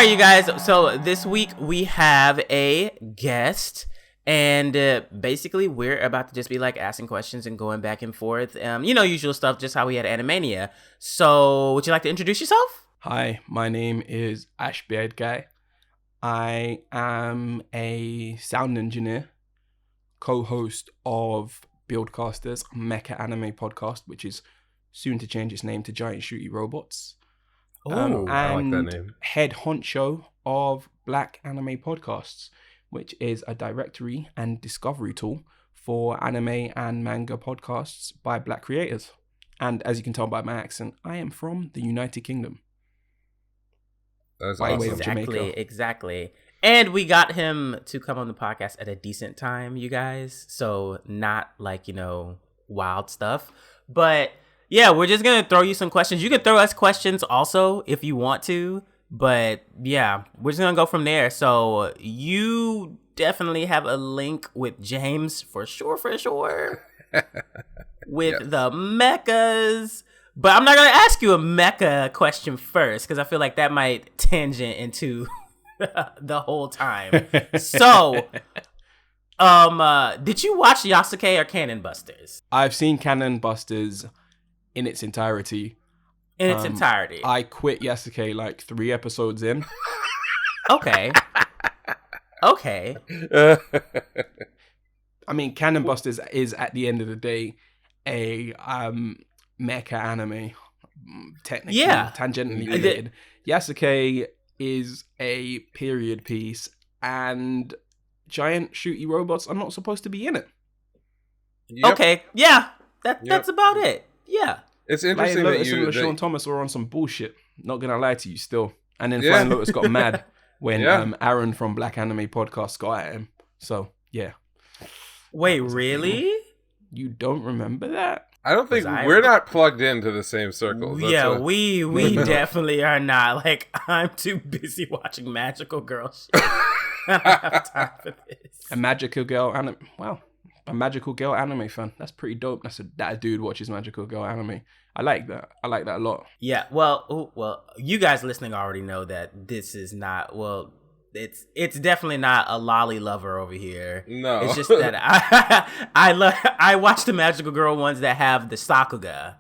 right, you guys. So this week we have a guest, and basically we're about to just be like asking questions and going back and forth. Usual stuff, just how we had Animania. So would you like to introduce yourself? Hi, my name is AshBeardGuy. I am a sound engineer, co-host of BuildCaster's Mecha Anime podcast, which is soon to change its name to Giant Shooty Robots. I like that name. Head honcho of Black Anime Podcasts, which is a directory and discovery tool for anime and manga podcasts by Black creators. And as you can tell by my accent, I am from the United Kingdom. That's by awesome. way of Jamaica. Exactly. And we got him to come on the podcast at a decent time, you guys. So not like, wild stuff. But yeah, we're just going to throw you some questions. You can throw us questions also if you want to. But yeah, we're just going to go from there. So you definitely have a link with James for sure. With the mechas. But I'm not going to ask you a mecha question first, because I feel like that might tangent into the whole time. So, did you watch Yasuke or Cannon Busters? I've seen Cannon Busters in its entirety. I quit Yasuke like 3 episodes in. Okay. I mean, Cannon Busters is, at the end of the day, a mecha anime, technically, tangentially related. Yasuke is a period piece, and Giant Shooty Robots are not supposed to be in it. Yep. Okay, yeah, that's about it. Yeah, it's interesting Flying that Lotus and Sean Thomas were on some bullshit. Not gonna lie to you, still. And then Flying Lotus got mad when Aaron from Black Anime Podcast got at him. So yeah. Wait, really? You don't remember that? I don't think we're not plugged into the same circles. Yeah, we definitely are not. Like, I'm too busy watching Magical Girl shit. I don't have time for this. A Magical Girl anime. Wow, a Magical Girl anime fan. That's pretty dope. That a dude watches Magical Girl anime. I like that. I like that a lot. Yeah. Well, you guys listening already know that this is not. Well, it's definitely not a lolly lover over here. No, it's just that I watch the Magical Girl ones that have the Sakuga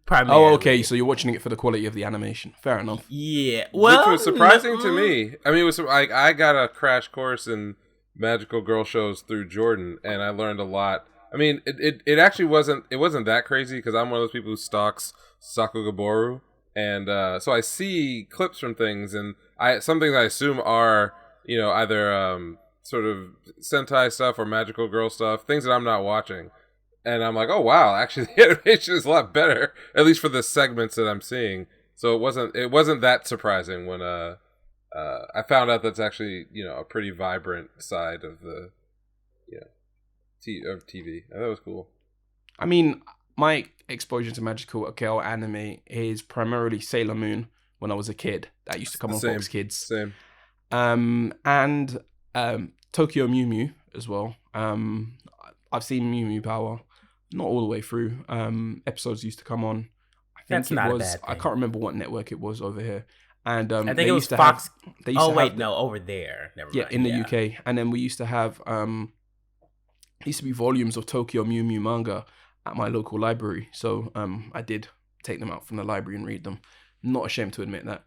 primarily. Oh, okay. So you're watching it for the quality of the animation. Fair enough. Yeah. Well, which was surprising to me. I mean, it was like I got a crash course in Magical Girl shows through Jordan, and I learned a lot. I mean, it actually wasn't that crazy, because I'm one of those people who stalks Sakugaboru, and so I see clips from things, and some things I assume are, either sort of Sentai stuff or Magical Girl stuff, things that I'm not watching. And I'm like, oh wow, actually the animation is a lot better, at least for the segments that I'm seeing. So it wasn't that surprising when I found out that's actually, a pretty vibrant side of the of TV. I thought it was cool. I mean, my exposure to Magical Girl anime is primarily Sailor Moon when I was a kid. That used to come on Fox Kids. Same. And Tokyo Mew Mew as well. I've seen Mew Mew Power, not all the way through. Episodes used to come on. I think That's not a bad thing. I can't remember what network it was over here. And I think it was Fox. Over there. Never mind. In the UK. And then we used to have used to be volumes of Tokyo Mew Mew manga at my local library. So I did take them out from the library and read them. Not ashamed to admit that.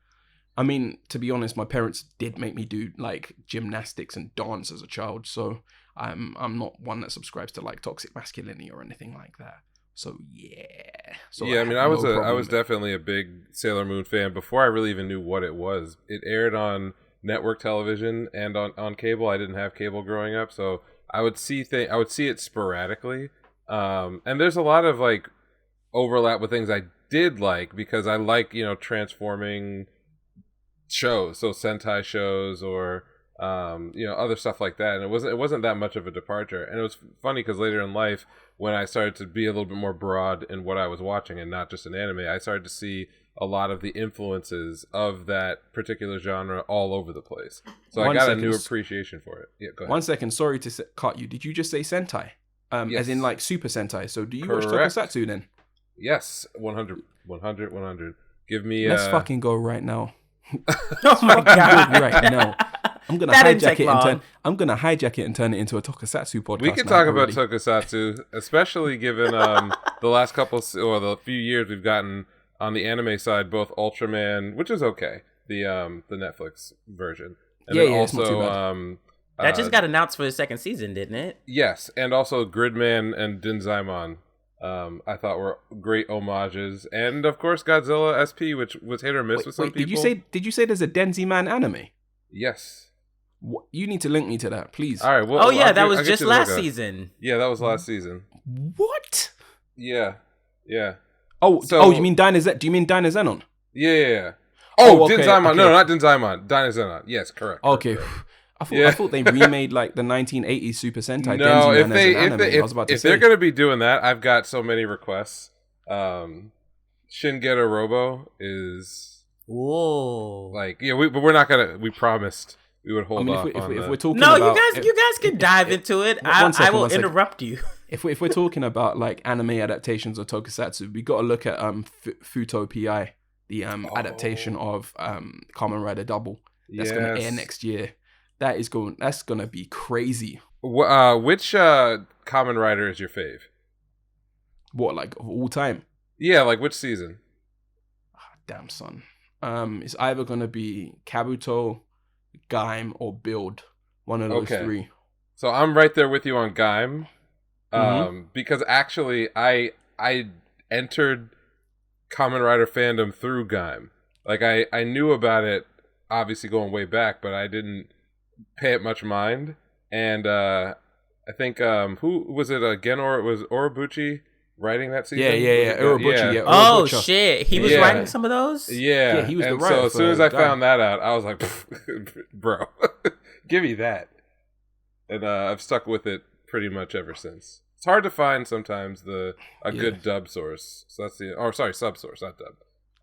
I mean, to be honest, my parents did make me do like gymnastics and dance as a child, so I'm not one that subscribes to like toxic masculinity or anything like that. So yeah. I was definitely a big Sailor Moon fan before I really even knew what it was. It aired on network television and on cable. I didn't have cable growing up, so I would see it sporadically. And there's a lot of like overlap with things I did like, because I like, transforming shows, so Sentai shows or other stuff like that, and it wasn't that much of a departure. And it was funny because later in life, when I started to be a little bit more broad in what I was watching and not just an anime, I started to see a lot of the influences of that particular genre all over the place. So I got a new appreciation for it. Yeah, go ahead. 1 second, sorry to cut you. Did you just say Sentai? Yes. As in like Super Sentai? So do you Correct. watch Tokusatsu then? Yes, 100. Give me. Let's fucking go right now. Oh my god! Right now, I'm gonna That didn't hijack take it and long. turn. I'm gonna hijack it and turn it into a tokusatsu podcast. We can now talk about already. tokusatsu, especially given the last the few years we've gotten on the anime side, both Ultraman, which is okay, the Netflix version, and then it's not too bad. That just got announced for the second season, didn't it? Yes, and also Gridman and Dinzaimon, I thought were great homages, and of course Godzilla SP, which was hit or miss with some people. Did you say there's a Denzi Man anime? Yes. What? You need to link me to that, please. All right. Well, that was just last season. Yeah, that was last season. What? Yeah. You mean Dynazenon? Do you mean Dynazenon? Yeah. Oh, okay, Dinzaimon. okay. No, not Dinzaimon. Dynazenon. Yes, correct. Okay. Correct. I thought they remade like the 1980s Super Sentai No, Denzi Man as an anime. I was about to if say. they're gonna be doing that, I've got so many requests. Shingeta Robo is but we're not gonna. We promised we would hold off on if we're talking No, about, you guys can dive into it. I will interrupt you. If we're talking about like anime adaptations of tokusatsu, we got to look at Futo PI, the adaptation of Kamen Rider Double. That's gonna air next year. That's gonna be crazy. Which Kamen Rider is your fave? What, like of all time? Yeah, like which season? Damn, son. It's either gonna be Kabuto, Gaim, or Build. One of those three. So I'm right there with you on Gaim. Because actually I entered Kamen Rider fandom through Gaim. Like I knew about it obviously going way back, but I didn't pay it much mind. And I think who was it? It was Orobuchi writing that season. Yeah. Orobuchi. Yeah. Oh Orobuchi. shit, he was writing some of those. Yeah, he was the and writer. So as soon as I Gaim. found that out, I was like, bro, give me that. And I've stuck with it pretty much ever since. It's hard to find sometimes a good dub source. So that's sub source, not dub.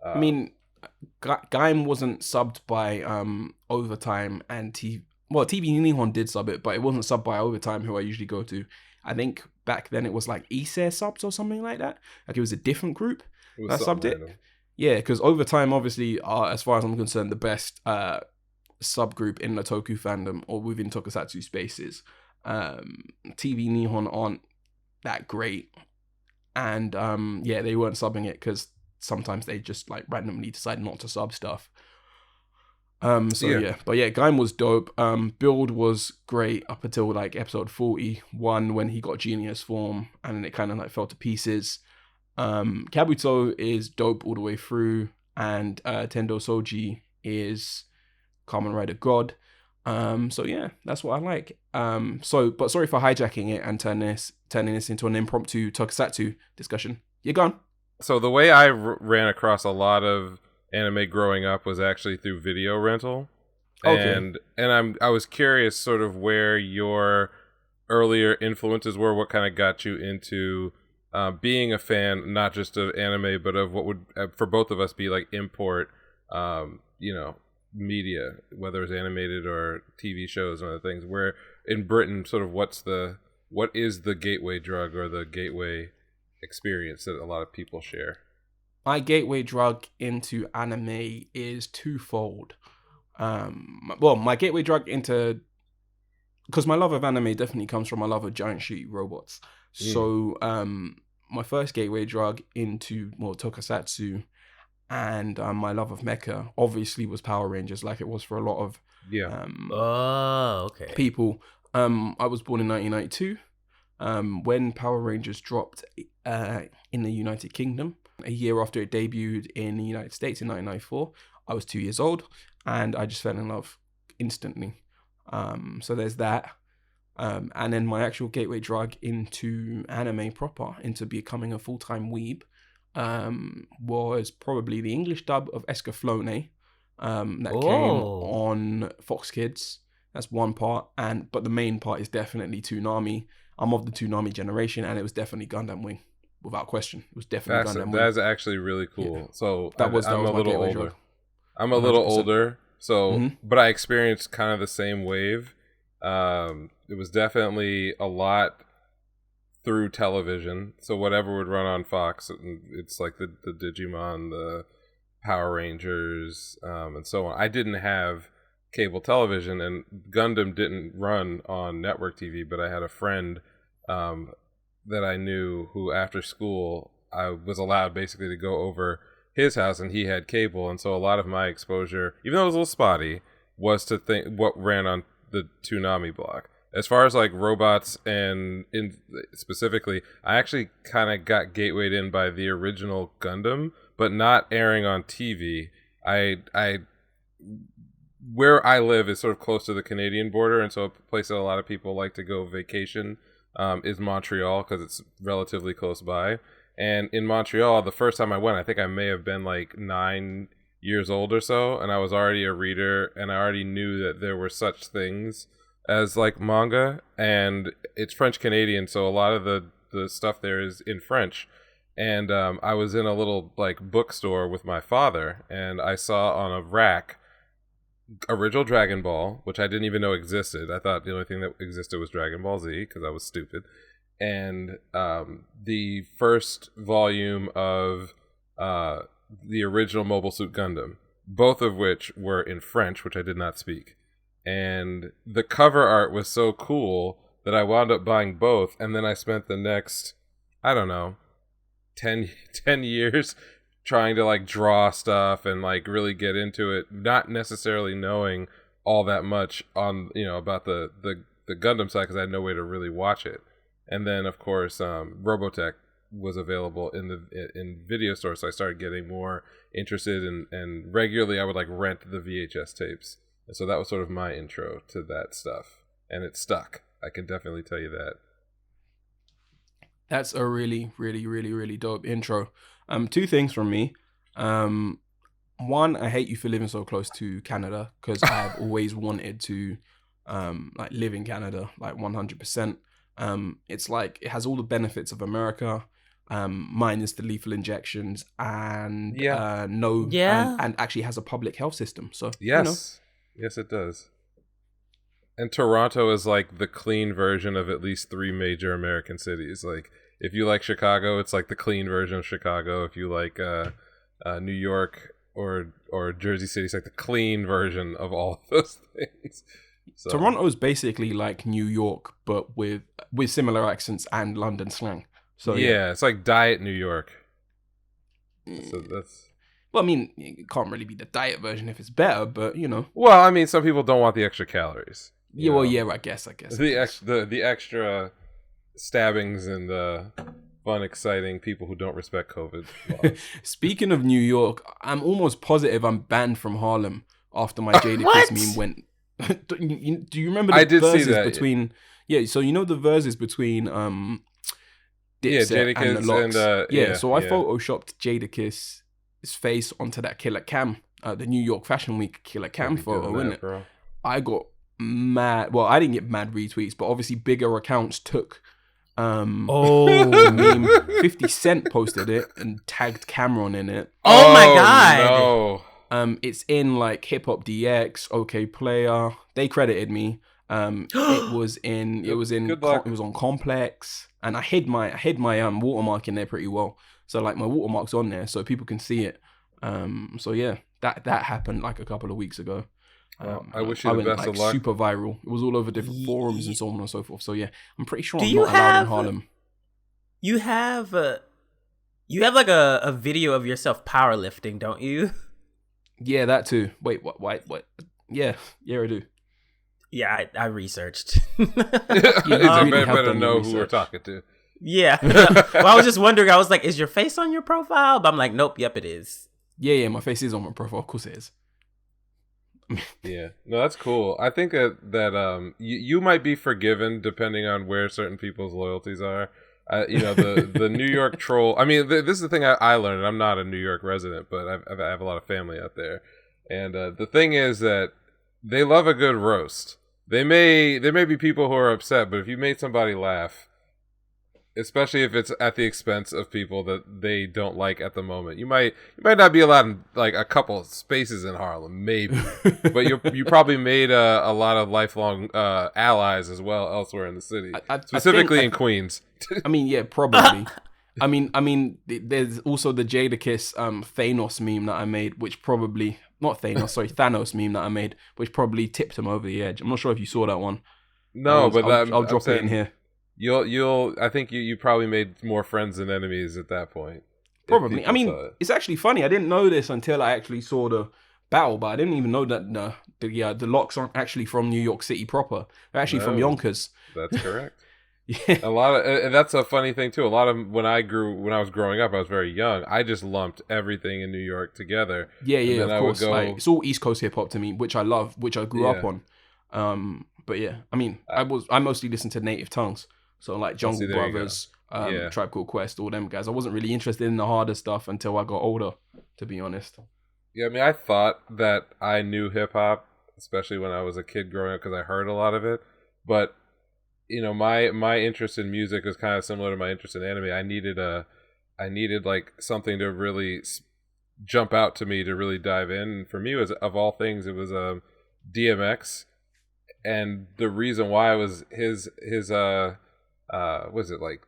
I mean, Gaim wasn't subbed by Overtime and TV. Well, TV Nihon did sub it, but it wasn't subbed by Overtime, who I usually go to. I think back then it was like Ise subs or something like that. Like it was a different group that subbed it. Random. Yeah, because Overtime obviously are, as far as I'm concerned, the best subgroup in the Toku fandom or within Tokusatsu spaces. TV Nihon aren't that great, and they weren't subbing it because sometimes they just like randomly decide not to sub stuff. But Gaim was dope. Build was great up until like episode 41 when he got Genius form, and then it kind of like fell to pieces. Kabuto is dope all the way through, and Tendo Soji is Kamen Rider God. That's what I like. But sorry for hijacking it and turning this into an impromptu tokusatsu discussion. You're gone. So the way I ran across a lot of anime growing up was actually through video rental. Okay. And I was curious sort of where your earlier influences were, what kind of got you into being a fan, not just of anime, but of what would, for both of us, be like import, media, whether it's animated or TV shows and other things, where in Britain sort of what is the gateway drug or the gateway experience that a lot of people share? My gateway drug into anime is twofold. My gateway drug into, because my love of anime definitely comes from my love of Giant Shooty Robots. So my first gateway drug into more tokusatsu and my love of mecha obviously was Power Rangers, like it was for a lot of people. I was born in 1992 when Power Rangers dropped in the United Kingdom. A year after it debuted in the United States in 1994, I was 2 years old, and I just fell in love instantly. So there's that. And then my actual gateway drug into anime proper, into becoming a full-time weeb, was probably the English dub of Escaflowne that came on Fox Kids. That's one part, but the main part is definitely Toonami. I'm of the Toonami generation, and it was definitely Gundam Wing, without question. It was definitely Gundam Wing. That's actually really cool. Yeah. So I'm a little older. Drug. I'm a little older, so but I experienced kind of the same wave. It was definitely a lot through television. So whatever would run on Fox, it's like the Digimon, Power Rangers, and so on. I didn't have cable television, and Gundam didn't run on network TV, but I had a friend that I knew who, after school, I was allowed basically to go over his house, and he had cable, and so a lot of my exposure, even though it was a little spotty, was to think what ran on the Toonami block. As far as like robots and specifically, I actually kind of got gatewayed in by the original Gundam, but not airing on TV. Where I live is sort of close to the Canadian border, and so a place that a lot of people like to go vacation is Montreal, because it's relatively close by. And in Montreal, the first time I went, I think I may have been like 9 years old or so, and I was already a reader, and I already knew that there were such things as like manga, and it's French Canadian, so a lot of the stuff there is in French. And I was in a little like bookstore with my father, and I saw on a rack original Dragon Ball, which I didn't even know existed. I thought the only thing that existed was Dragon Ball Z, because I was stupid. And the first volume of the original Mobile Suit Gundam, both of which were in French, which I did not speak. And the cover art was so cool that I wound up buying both, and then I spent the next, I don't know, 10 years trying to like draw stuff and like really get into it, not necessarily knowing all that much on, you know, about the Gundam side, because I had no way to really watch it. And then of course Robotech was available in video stores, so I started getting more interested, and regularly I would like rent the VHS tapes. And so that was sort of my intro to that stuff, and it stuck. I can definitely tell you that. That's a really, really, really, really dope intro. Two things from me. One, I hate you for living so close to Canada, because I've always wanted to like live in Canada, like 100%. It's like it has all the benefits of America, minus the lethal injections, and and actually has a public health system. So yes, yes, it does. And Toronto is like the clean version of at least 3 major American cities. Like, if you like Chicago, it's like the clean version of Chicago. If you like New York or Jersey City, it's like the clean version of all of those things. So. Toronto is basically like New York, but with similar accents and London slang. So yeah, it's like Diet New York. So that's. Well, I mean, it can't really be the diet version if it's better, but you know. Well, I mean, some people don't want the extra calories. Yeah, well, yeah, I guess. The extra stabbings and the fun, exciting people who don't respect COVID. Speaking of New York, I'm almost positive I'm banned from Harlem after my Jadakiss meme went. Do you remember the verses between? Yeah, so you know the verses between Dipset and the Lox. So I photoshopped Jadakiss' face onto that Killer Cam, the New York Fashion Week Killer Cam photo, isn't it? Bro. I got mad. Well, I didn't get mad retweets, but obviously bigger accounts took. The meme. 50 Cent posted it and tagged Cameron in it. Oh my god! No. It's in like Hip Hop DX, OK Player. They credited me. It was on Complex, and I hid my watermark in there pretty well. So like my watermark's on there, so people can see it. So yeah, that happened like a couple of weeks ago. I wish you the best of luck. Super viral. It was all over different forums and so on and so forth. So yeah, I'm pretty sure I'm not allowed in Harlem. You have like a video of yourself powerlifting, don't you? Yeah, that too. Wait, what? Yeah, I do. Yeah, I researched. better know who we're talking to. Yeah. Well, I was just wondering. I was like, is your face on your profile? But I'm like, nope. Yep, it is. Yeah, my face is on my profile. Of course it is. Yeah, no, that's cool. I think that you might be forgiven depending on where certain people's loyalties are. The New York troll. I mean, this is the thing I learned. I'm not a New York resident, but I have a lot of family out there, and the thing is that they love a good roast. There may be people who are upset, but if you made somebody laugh, especially if it's at the expense of people that they don't like at the moment, you might not be allowed in like a couple spaces in Harlem, maybe, but you probably made a lot of lifelong allies as well elsewhere in the city, specifically in Queens. I mean, yeah, probably. there's also the Jadakiss Thanos meme that I made, which probably not Thanos, sorry, Thanos meme that I made, which probably tipped him over the edge. I'm not sure if you saw that one. No, but I'll drop it in here. I think you probably made more friends than enemies at that point. Probably. I mean, it's actually funny. I didn't know this until I actually saw the battle, but I didn't even know that the locks aren't actually from New York City proper. They're actually from Yonkers. That's correct. Yeah. A lot of, and that's a funny thing too. A lot of when I was growing up, I was very young. I just lumped everything in New York together. Yeah, of course. Like, it's all East Coast hip hop to me, which I love, which I grew up on. But yeah, I mean, I mostly listened to native tongues, so like Jungle Brothers, Tribe Called Quest, all them guys. I wasn't really interested in the harder stuff until I got older, to be honest. Yeah, I mean, I thought that I knew hip hop, especially when I was a kid growing up, because I heard a lot of it. But you know, my interest in music was kind of similar to my interest in anime. I needed like something to really jump out to me to really dive in. And for me, it was, of all things, it was DMX, and the reason why was his was it like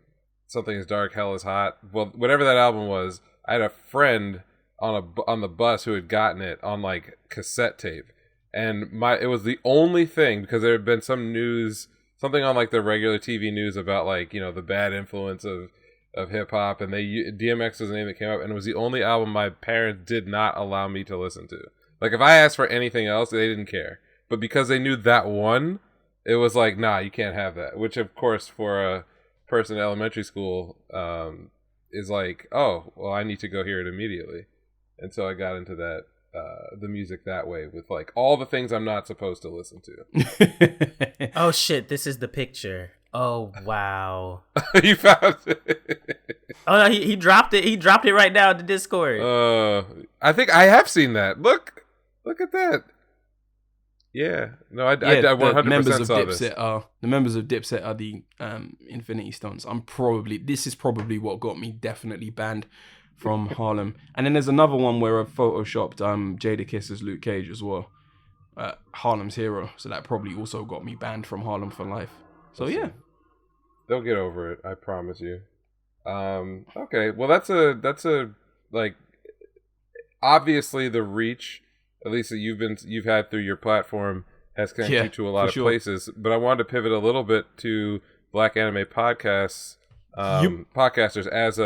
Something As Dark, Hell Is Hot? Well, whatever that album was, I had a friend on the bus who had gotten it on like cassette tape, and it was the only thing, because there had been some news, something on like the regular TV news about like, you know, the bad influence of hip hop, and DMX was the name that came up, and it was the only album my parents did not allow me to listen to. Like if I asked for anything else, they didn't care, but because they knew that one, it was like, nah, you can't have that. Which of course for a person in elementary school is like, oh, well, I need to go hear it immediately. And so I got into that, the music that way, with like all the things I'm not supposed to listen to. Oh shit, this is the picture. Oh wow. You found it. Oh no, he dropped it. He dropped it right now in the Discord. I think I have seen that. Look at that. Yeah. No, I 100% saw this. The members of Dipset are the Infinity Stones. This is probably what got me definitely banned from Harlem. And then there's another one where I photoshopped Jadakiss as Luke Cage as well. Harlem's Hero. So that probably also got me banned from Harlem for life. So yeah. They'll get over it, I promise you. Okay. Well, that's a like, obviously the reach, at least that you've had through your platform, has connected you to a lot of places. But I wanted to pivot a little bit to Black Anime Podcasts. Podcasters as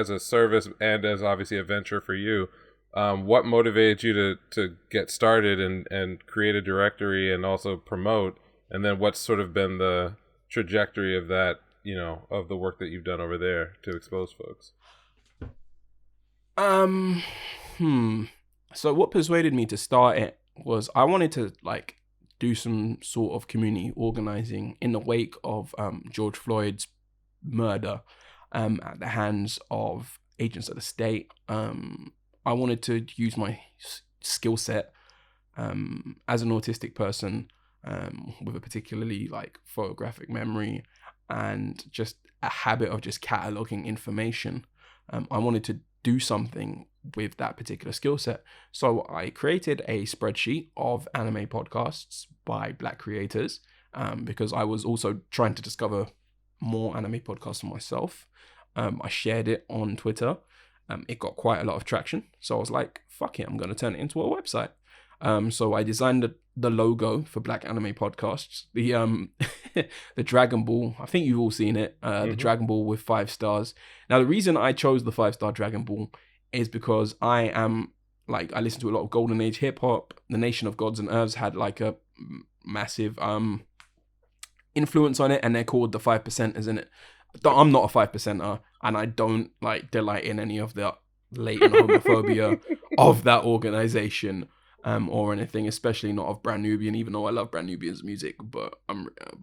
a service and as obviously a venture for you. What motivated you to get started and create a directory and also promote, and then what's sort of been the trajectory of that, you know, of the work that you've done over there to expose folks? So what persuaded me to start it was I wanted to like do some sort of community organizing in the wake of George Floyd's murder at the hands of agents of the state. I wanted to use my skill set as an autistic person with a particularly like photographic memory and just a habit of just cataloging information. I wanted to do something with that particular skill set. So I created a spreadsheet of anime podcasts by Black creators because I was also trying to discover more anime podcasts for myself. I shared it on Twitter. It got quite a lot of traction. So I was like, fuck it, I'm going to turn it into a website. So I designed the logo for Black Anime Podcasts. The Dragon Ball, I think you've all seen it. The Dragon Ball with 5 stars. Now, the reason I chose the 5-star Dragon Ball is because I listen to a lot of Golden Age hip hop. The Nation of Gods and Earths had like a massive influence on it, and they're called the 5%ers in it. I'm not a 5%er, and I don't like delight in any of the latent homophobia of that organization or anything, especially not of Brand Nubian, even though I love Brand Nubian's music, but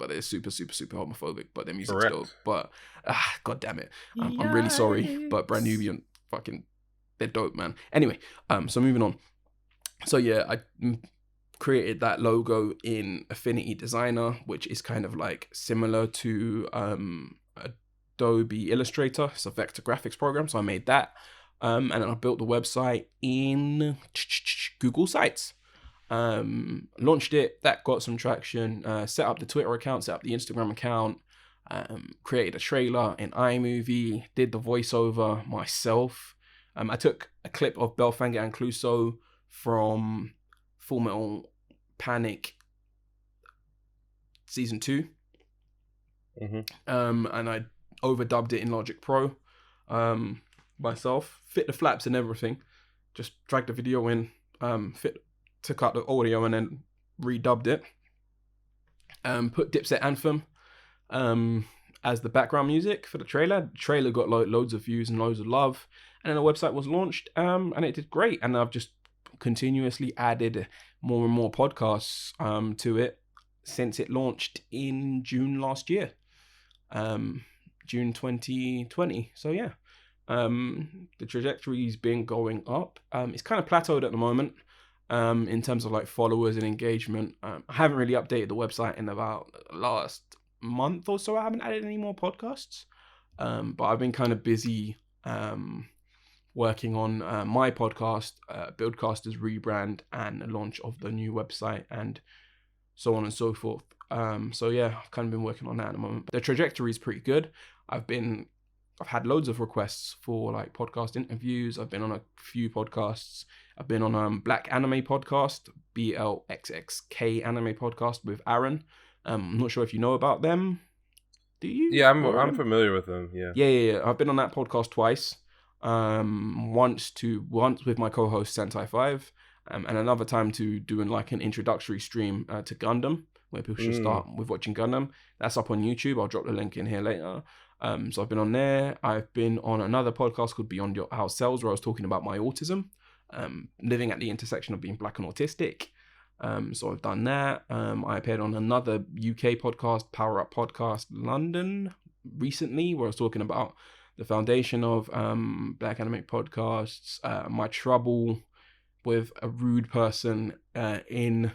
they're super, super, super homophobic, but their music's dope. But god damn it. I'm really sorry, but Brand Nubian fucking, they're dope, man. Anyway, so moving on. So yeah, I created that logo in Affinity Designer, which is kind of like similar to Adobe Illustrator. It's a vector graphics program, so I made that. And then I built the website in Google Sites. Launched it, that got some traction. Set up the Twitter account, set up the Instagram account. created a trailer in iMovie, did the voiceover myself. I took a clip of Belfanga and Clouseau from Full Metal Panic Season 2. And I overdubbed it in Logic Pro myself, fit the flaps and everything, just dragged the video in, took out the audio and then redubbed it. Put Dipset Anthem as the background music for the trailer. The trailer got loads of views and loads of love, and then the website was launched, and it did great. And I've just continuously added more and more podcasts to it since it launched in June last year, June 2020. So yeah, the trajectory's been going up. It's kind of plateaued at the moment in terms of like followers and engagement. I haven't really updated the website in about the last month or so. I haven't added any more podcasts, but I've been kind of busy working on my podcast, Buildcaster's rebrand, and the launch of the new website, and so on and so forth. So yeah, I've kind of been working on that at the moment. The trajectory is pretty good. I've had loads of requests for like podcast interviews. I've been on a few podcasts. I've been on Black Anime Podcast, BLXXK Anime Podcast with Aaron. I'm not sure if you know about them. Do you? Yeah, I'm familiar with them. Yeah. Yeah. I've been on that podcast twice. Once with my co-host Sentai 5, and another time to doing like an introductory stream to Gundam, where people should start with watching Gundam. That's up on YouTube. I'll drop the link in here later. So I've been on there. I've been on another podcast called Beyond Your House Cells, where I was talking about my autism, living at the intersection of being black and autistic. So I've done that. I appeared on another UK podcast, Power Up Podcast London, recently, where I was talking about the foundation of black anime podcasts, my trouble with a rude person in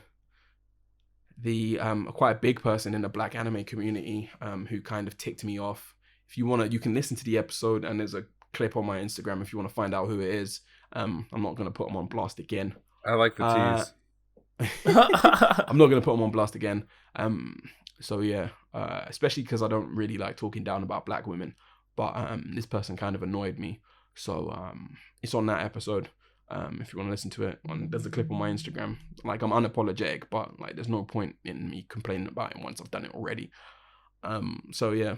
the quite a big person in the black anime community who kind of ticked me off. If you want to, you can listen to the episode, and there's a clip on my Instagram if you want to find out who it is. I'm not going to put them on blast again. I like the tease. I'm not going to put them on blast again. So yeah, especially because I don't really like talking down about black women. But this person kind of annoyed me. So it's on that episode. If you want to listen to it, there's a clip on my Instagram. Like, I'm unapologetic, but like there's no point in me complaining about it once I've done it already. So yeah.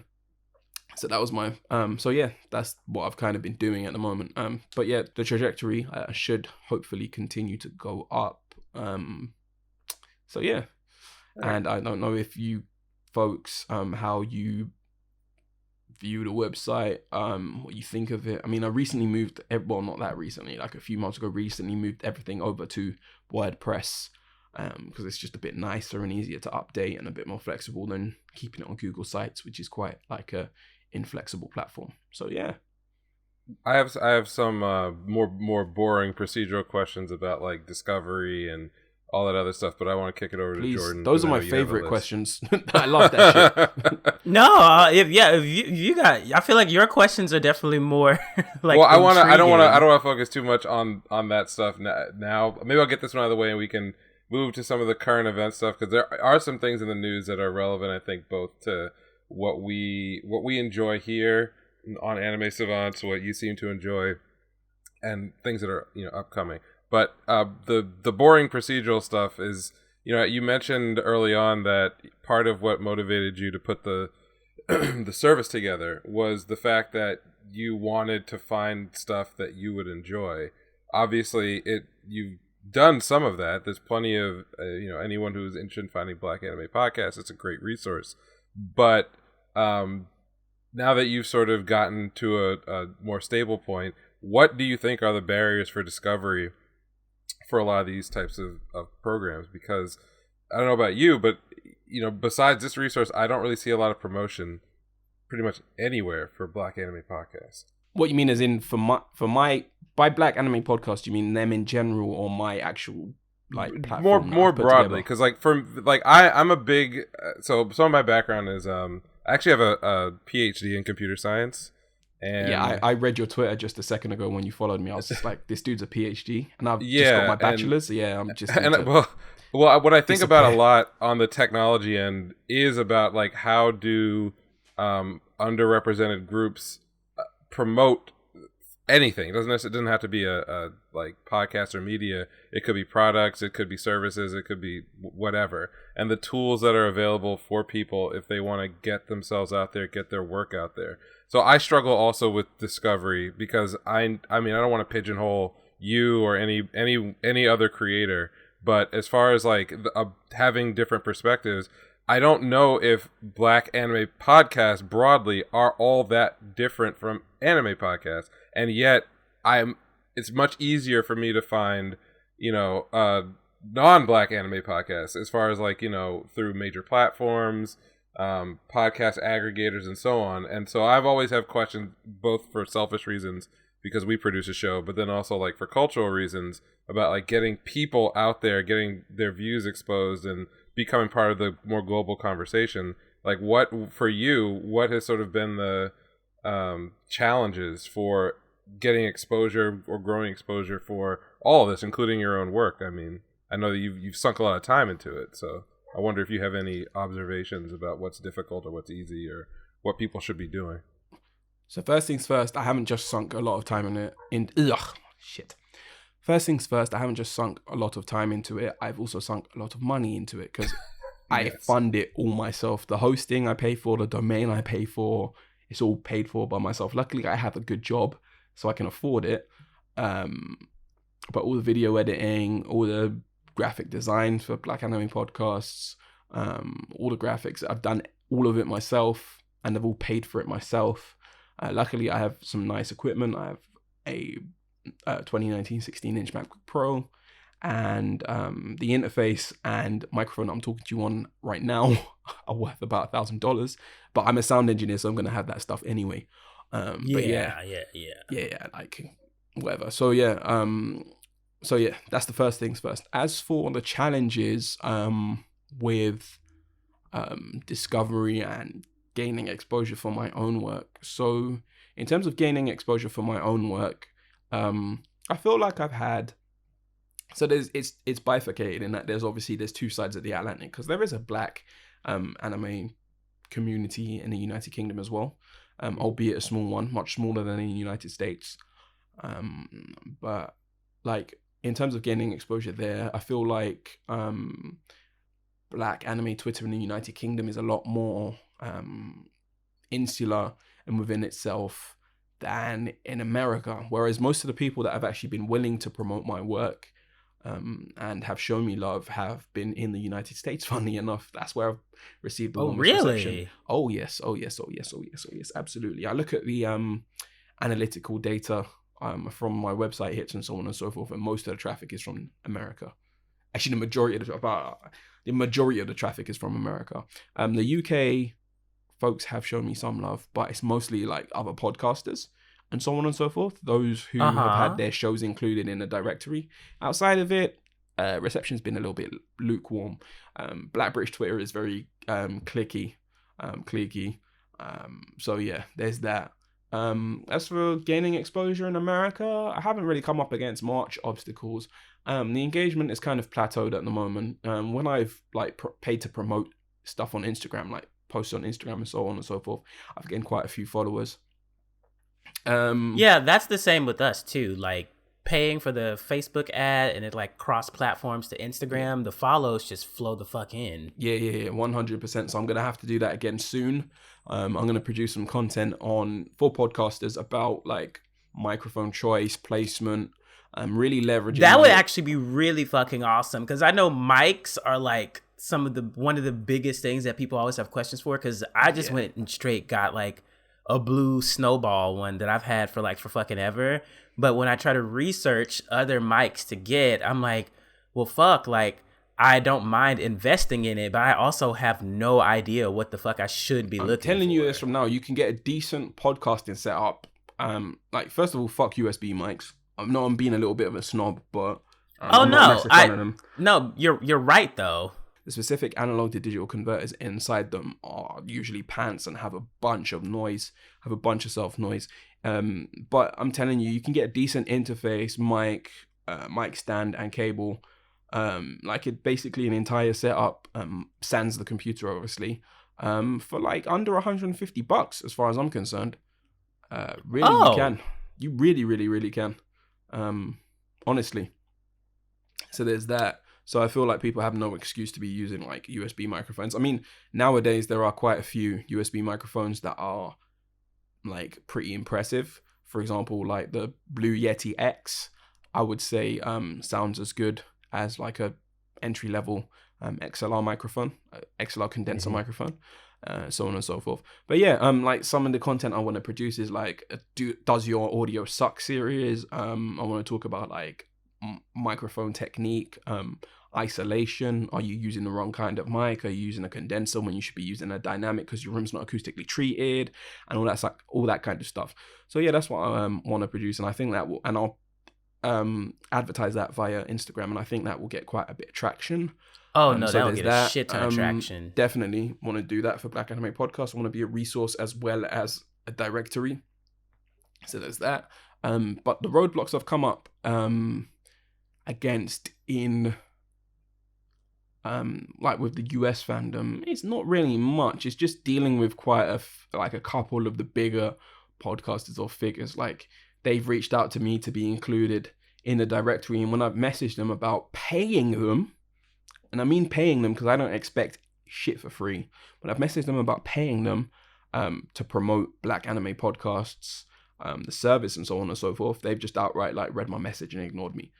So that was my so yeah, that's what I've kind of been doing at the moment. But yeah, the trajectory should hopefully continue to go up. So yeah. And I don't know if you folks how you view the website, what you think of it. I mean, I recently moved, well, not that recently, like a few months ago, recently moved everything over to WordPress because it's just a bit nicer and easier to update and a bit more flexible than keeping it on Google Sites, which is quite like a inflexible platform. So yeah. I have some more boring procedural questions about like discovery and all that other stuff, but I want to kick it over to Jordan. Those are my favorite questions. I love that shit. No, if you got, I feel like your questions are definitely more like. Well, I don't want to focus too much on that stuff now. Maybe I'll get this one out of the way and we can move to some of the current event stuff, because there are some things in the news that are relevant, I think, both to what we enjoy here on Anime Savants, what you seem to enjoy, and things that are upcoming. But the boring procedural stuff is, you mentioned early on that part of what motivated you to put the the service together was the fact that you wanted to find stuff that you would enjoy. Obviously, you've done some of that. There's plenty of anyone who's interested in finding black anime podcasts, it's a great resource. But now that you've sort of gotten to a more stable point, what do you think are the barriers for discovery for a lot of these types of programs? Because I don't know about you, but besides this resource, I don't really see a lot of promotion pretty much anywhere for black anime podcasts. What you mean as in by black anime podcast, you mean them in general or my actual like platform? More broadly, because I'm a big so some of my background is I actually have a PhD in computer science. And yeah, I read your Twitter just a second ago when you followed me. I was just like, this dude's a PhD, and I've just got my bachelor's. I'm just well, what I think about a lot on the technology end is about like how do underrepresented groups promote anything. It doesn't have to be a like podcast or media. It could be products, it could be services, it could be whatever. And the tools that are available for people if they want to get themselves out there, get their work out there. So I struggle also with discovery because I mean I don't want to pigeonhole you or any other creator, but as far as like having different perspectives, I don't know if Black anime podcasts broadly are all that different from anime podcasts, and yet it's much easier for me to find, non-Black anime podcasts as far as like, through major platforms, podcast aggregators and so on. And so I've always have questions both for selfish reasons because we produce a show, but then also like for cultural reasons about like getting people out there, getting their views exposed and becoming part of the more global conversation. Like what has sort of been the challenges for getting exposure or growing exposure for all of this, including your own work? I mean, I know that you've sunk a lot of time into it, so I wonder if you have any observations about what's difficult or what's easy or what people should be doing. So first things first, I haven't just sunk a lot of time in it. First things first, I haven't just sunk a lot of time into it. I've also sunk a lot of money into it because I fund it all myself. The hosting I pay for, the domain I pay for, it's all paid for by myself. Luckily, I have a good job, so I can afford it. But all the video editing, all the graphic design for Black Anime podcasts, all the graphics, I've done all of it myself, and I've all paid for it myself. Luckily, I have some nice equipment. I have a 2019 16-inch MacBook Pro, and the interface and microphone I'm talking to you on right now are worth about $1,000. But I'm a sound engineer, so I'm going to have that stuff anyway. But yeah, like whatever. So yeah, that's the first things first. As for the challenges with discovery and gaining exposure for my own work. So in terms of gaining exposure for my own work, I feel like I've had, so it's bifurcated in that there's two sides of the Atlantic, because there is a Black anime community in the United Kingdom as well, albeit a small one, much smaller than in the United States. But like in terms of gaining exposure there, I feel like Black anime Twitter in the United Kingdom is a lot more insular and within itself than in America, whereas most of the people that have actually been willing to promote my work and have shown me love have been in the United States. Funnily enough, that's where I've received the warmest reception. Oh yes, absolutely. I look at the analytical data from my website hits and so on and so forth, and most of the traffic is from America. Actually, the majority of the traffic is from America. The UK folks have shown me some love, but it's mostly like other podcasters and so on and so forth. Those who have had their shows included in a directory. Outside of it, reception's been a little bit lukewarm. Black British Twitter is very cliquey. So yeah, there's that. As for gaining exposure in America, I haven't really come up against much obstacles. The engagement is kind of plateaued at the moment. When I've like paid to promote stuff on Instagram, like posts on Instagram and so on and so forth, I've gained quite a few followers. Yeah, that's the same with us too. Like paying for the Facebook ad and it like cross platforms to Instagram, the follows just flow the fuck in. Yeah, 100%. So I'm gonna have to do that again soon. I'm gonna produce some content for podcasters about like microphone choice, placement, really leveraging. That would actually be really fucking awesome, because I know mics are like one of the biggest things that people always have questions for, because I just went and straight got like a blue snowball one that I've had for fucking ever. But when I try to research other mics to get, I'm like, well, fuck, like I don't mind investing in it, but I also have no idea what the fuck I should be looking for. I'm telling you this from now, you can get a decent podcasting setup. Like first of all, fuck USB mics. I know I'm being a little bit of a snob, but no, you're right though. The specific analog to digital converters inside them are usually pants and have a bunch of noise, have a bunch of self noise. But I'm telling you, you can get a decent interface, mic stand and cable. Like it basically an entire setup, sans the computer obviously. for like under $150 as far as I'm concerned. Really, you can. You really, really, really can. Honestly. So there's that. So I feel like people have no excuse to be using like USB microphones. I mean, nowadays there are quite a few USB microphones that are like pretty impressive. For example, like the Blue Yeti X, I would say sounds as good as like a entry level XLR microphone, XLR condenser microphone, so on and so forth. But yeah, like some of the content I want to produce is like does your audio suck series. I want to talk about like microphone technique, isolation. Are you using the wrong kind of mic? Are you using a condenser when you should be using a dynamic because your room's not acoustically treated, and all that kind of stuff. So yeah, that's what I want to produce, and I think that will, and I'll advertise that via Instagram, and I think that will get quite a bit of traction. Oh no, that'll get a shit ton of traction. Definitely want to do that for Black Anime Podcast. I want to be a resource as well as a directory. So there's that. But the roadblocks I've come up against in like with the US fandom, it's not really much. It's just dealing with quite a couple of the bigger podcasters or figures. Like they've reached out to me to be included in the directory, and when I've messaged them about paying them, and I mean paying them because I don't expect shit for free, but I've messaged them about paying them to promote Black Anime Podcasts, the service and so on and so forth, they've just outright like read my message and ignored me.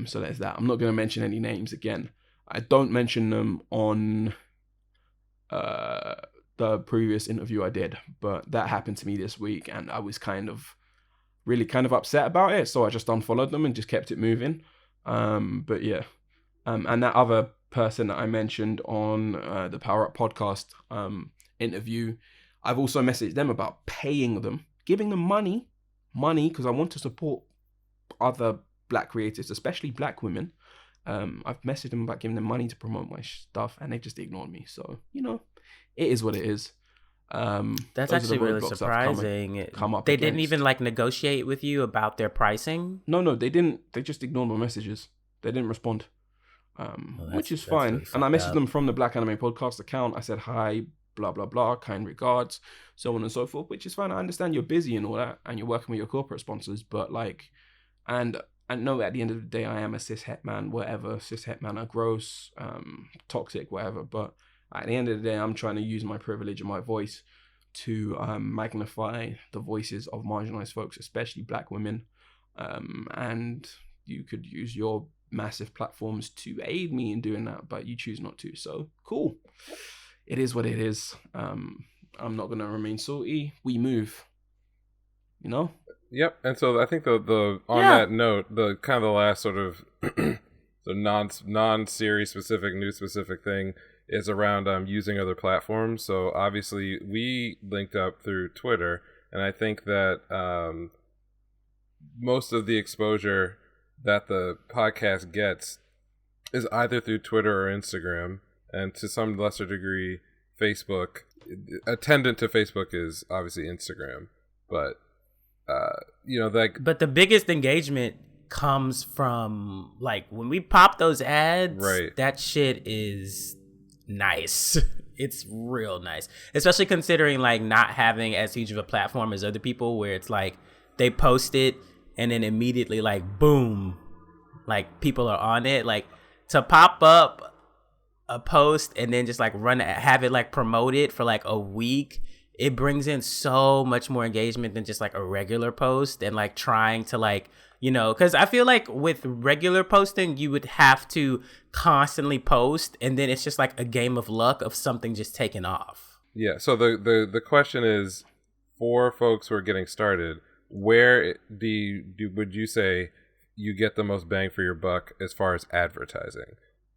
So there's that. I'm not going to mention any names again. I don't mention them on the previous interview I did, but that happened to me this week, and I was really upset about it, so I just unfollowed them and just kept it moving. But yeah, and that other person that I mentioned on the Power Up podcast interview, I've also messaged them about paying them, giving them money, because I want to support other Black creators, especially Black women. I've messaged them about giving them money to promote my stuff, and they just ignored me. So, you know, it is what it is. That's actually really surprising. They didn't even like negotiate with you about their pricing? No, they didn't. They just ignored my messages. They didn't respond, which is fine. Really, and I messaged them from the Black Anime Podcast account. I said, hi, blah, blah, blah, kind regards, so on and so forth, which is fine. I understand you're busy and all that, and you're working with your corporate sponsors, but like, and no, at the end of the day, I am a cis-het man, whatever. Cis-het men are gross, toxic, whatever. But at the end of the day, I'm trying to use my privilege and my voice to magnify the voices of marginalized folks, especially Black women. And you could use your massive platforms to aid me in doing that, but you choose not to. So cool. It is what it is. I'm not going to remain salty. We move. You know? Yep. And so I think the on that note, the kind of the last sort of the non-series specific, news specific thing is around using other platforms. So obviously we linked up through Twitter, and I think that most of the exposure that the podcast gets is either through Twitter or Instagram, and to some lesser degree Facebook. Attendant to Facebook is obviously Instagram, but you know, like, but the biggest engagement comes from like when we pop those ads, right? That shit is nice. It's real nice, especially considering like not having as huge of a platform as other people, where it's like they post it and then immediately like boom, like people are on it. Like to pop up a post and then just like have it like promoted for like a week, it brings in so much more engagement than just like a regular post. And like trying to like, you know, because I feel like with regular posting, you would have to constantly post, and then it's just like a game of luck of something just taking off. Yeah. So the question is, for folks who are getting started, where would you say you get the most bang for your buck as far as advertising?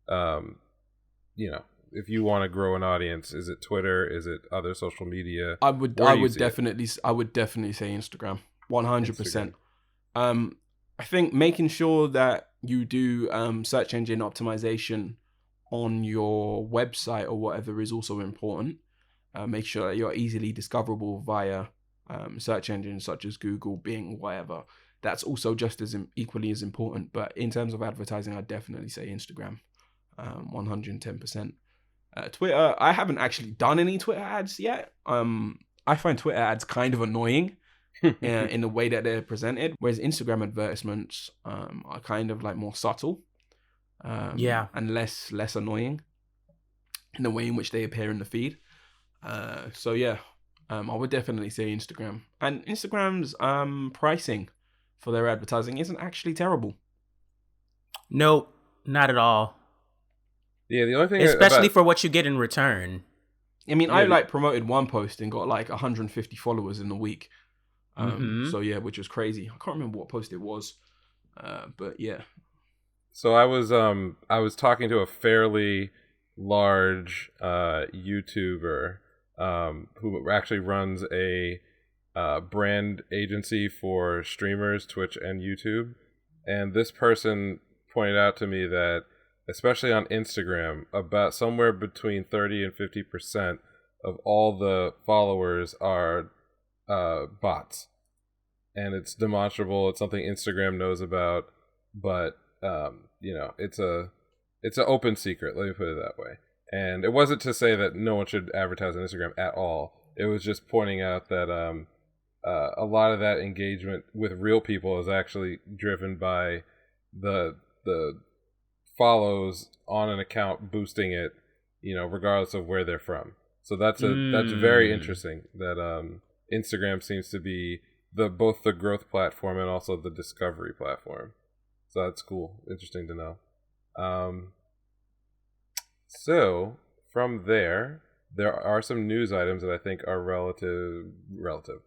You know, if you want to grow an audience, is it Twitter? Is it other social media? I would definitely say Instagram, 100%. I think making sure that you do search engine optimization on your website or whatever is also important. Make sure that you're easily discoverable via search engines such as Google, Bing, whatever. That's also just as equally as important. But in terms of advertising, I'd definitely say Instagram, 110%. Twitter, I haven't actually done any Twitter ads yet. I find Twitter ads kind of annoying in the way that they're presented, whereas Instagram advertisements are kind of like more subtle, and less annoying in the way in which they appear in the feed. So yeah, I would definitely say Instagram. And Instagram's pricing for their advertising isn't actually terrible. Nope, not at all. Yeah, the only thing, especially for what you get in return. I mean, I like promoted one post and got like 150 followers in a week. So yeah, which was crazy. I can't remember what post it was, but yeah. So I was talking to a fairly large YouTuber who actually runs a brand agency for streamers, Twitch and YouTube, and this person pointed out to me that, especially on Instagram, about somewhere between 30 and 50% of all the followers are bots. And it's demonstrable. It's something Instagram knows about, but it's an open secret. Let me put it that way. And it wasn't to say that no one should advertise on Instagram at all. It was just pointing out that a lot of that engagement with real people is actually driven by the follows on an account boosting it, regardless of where they're from. So that's very interesting that Instagram seems to be both the growth platform and also the discovery platform. So that's cool. Interesting to know. So from there are some news items that I think are relative.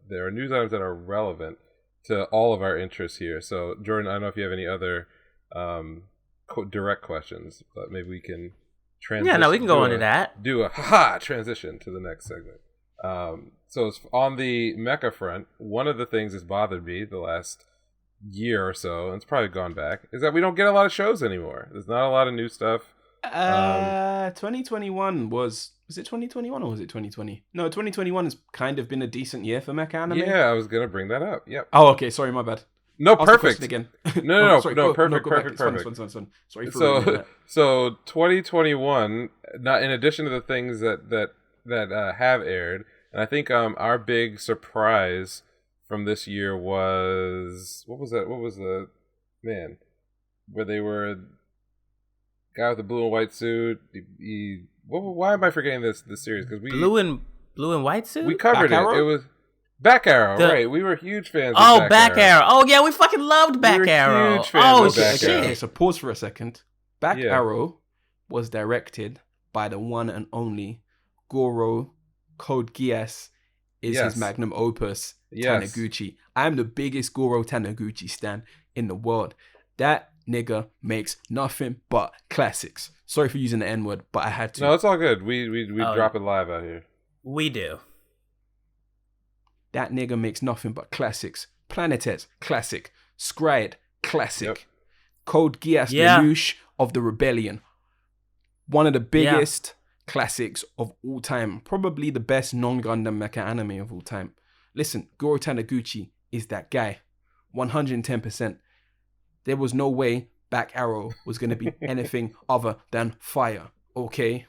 There are news items that are relevant to all of our interests here. So Jordan, I don't know if you have any other direct questions, but maybe we can transition. Yeah, no, we can go into that. Do a transition to the next segment. So on the mecha front, one of the things that's bothered me the last year or so, and it's probably gone back, is that we don't get a lot of shows anymore. There's not a lot of new stuff. 2021 was it 2021 or was it 2020? No, 2021 has kind of been a decent year for mecha anime. Yeah, I was gonna bring that up. Yep. Oh, okay. Sorry, my bad. No, Ask perfect. Again. No, sorry, perfect. Sorry for so 2021. Not in addition to the things that have aired, and I think our big surprise from this year was what was that? What was the where they were guy with the blue and white suit? Why am I forgetting this series? Because we blue and white suit. We covered it. It was Back Arrow, right? We were huge fans. Oh, Back Arrow. Oh yeah, we fucking loved Back Arrow. Huge fans of Back Arrow. Okay, so pause for a second. Back Arrow was directed by the one and only Goro. Code Geass is his magnum opus. Taniguchi. I'm the biggest Goro Taniguchi stan in the world. That nigga makes nothing but classics. Sorry for using the N-word, but I had to. No, it's all good. We drop it live out here. We do. That nigga makes nothing but classics. Planetet, classic. Scryed, classic. Yep. Code Geass, Lelouch of the Rebellion. One of the biggest classics of all time. Probably the best non-Gundam mecha anime of all time. Listen, Goro Taniguchi is that guy. 110%. There was no way Back Arrow was going to be anything other than fire. Okay?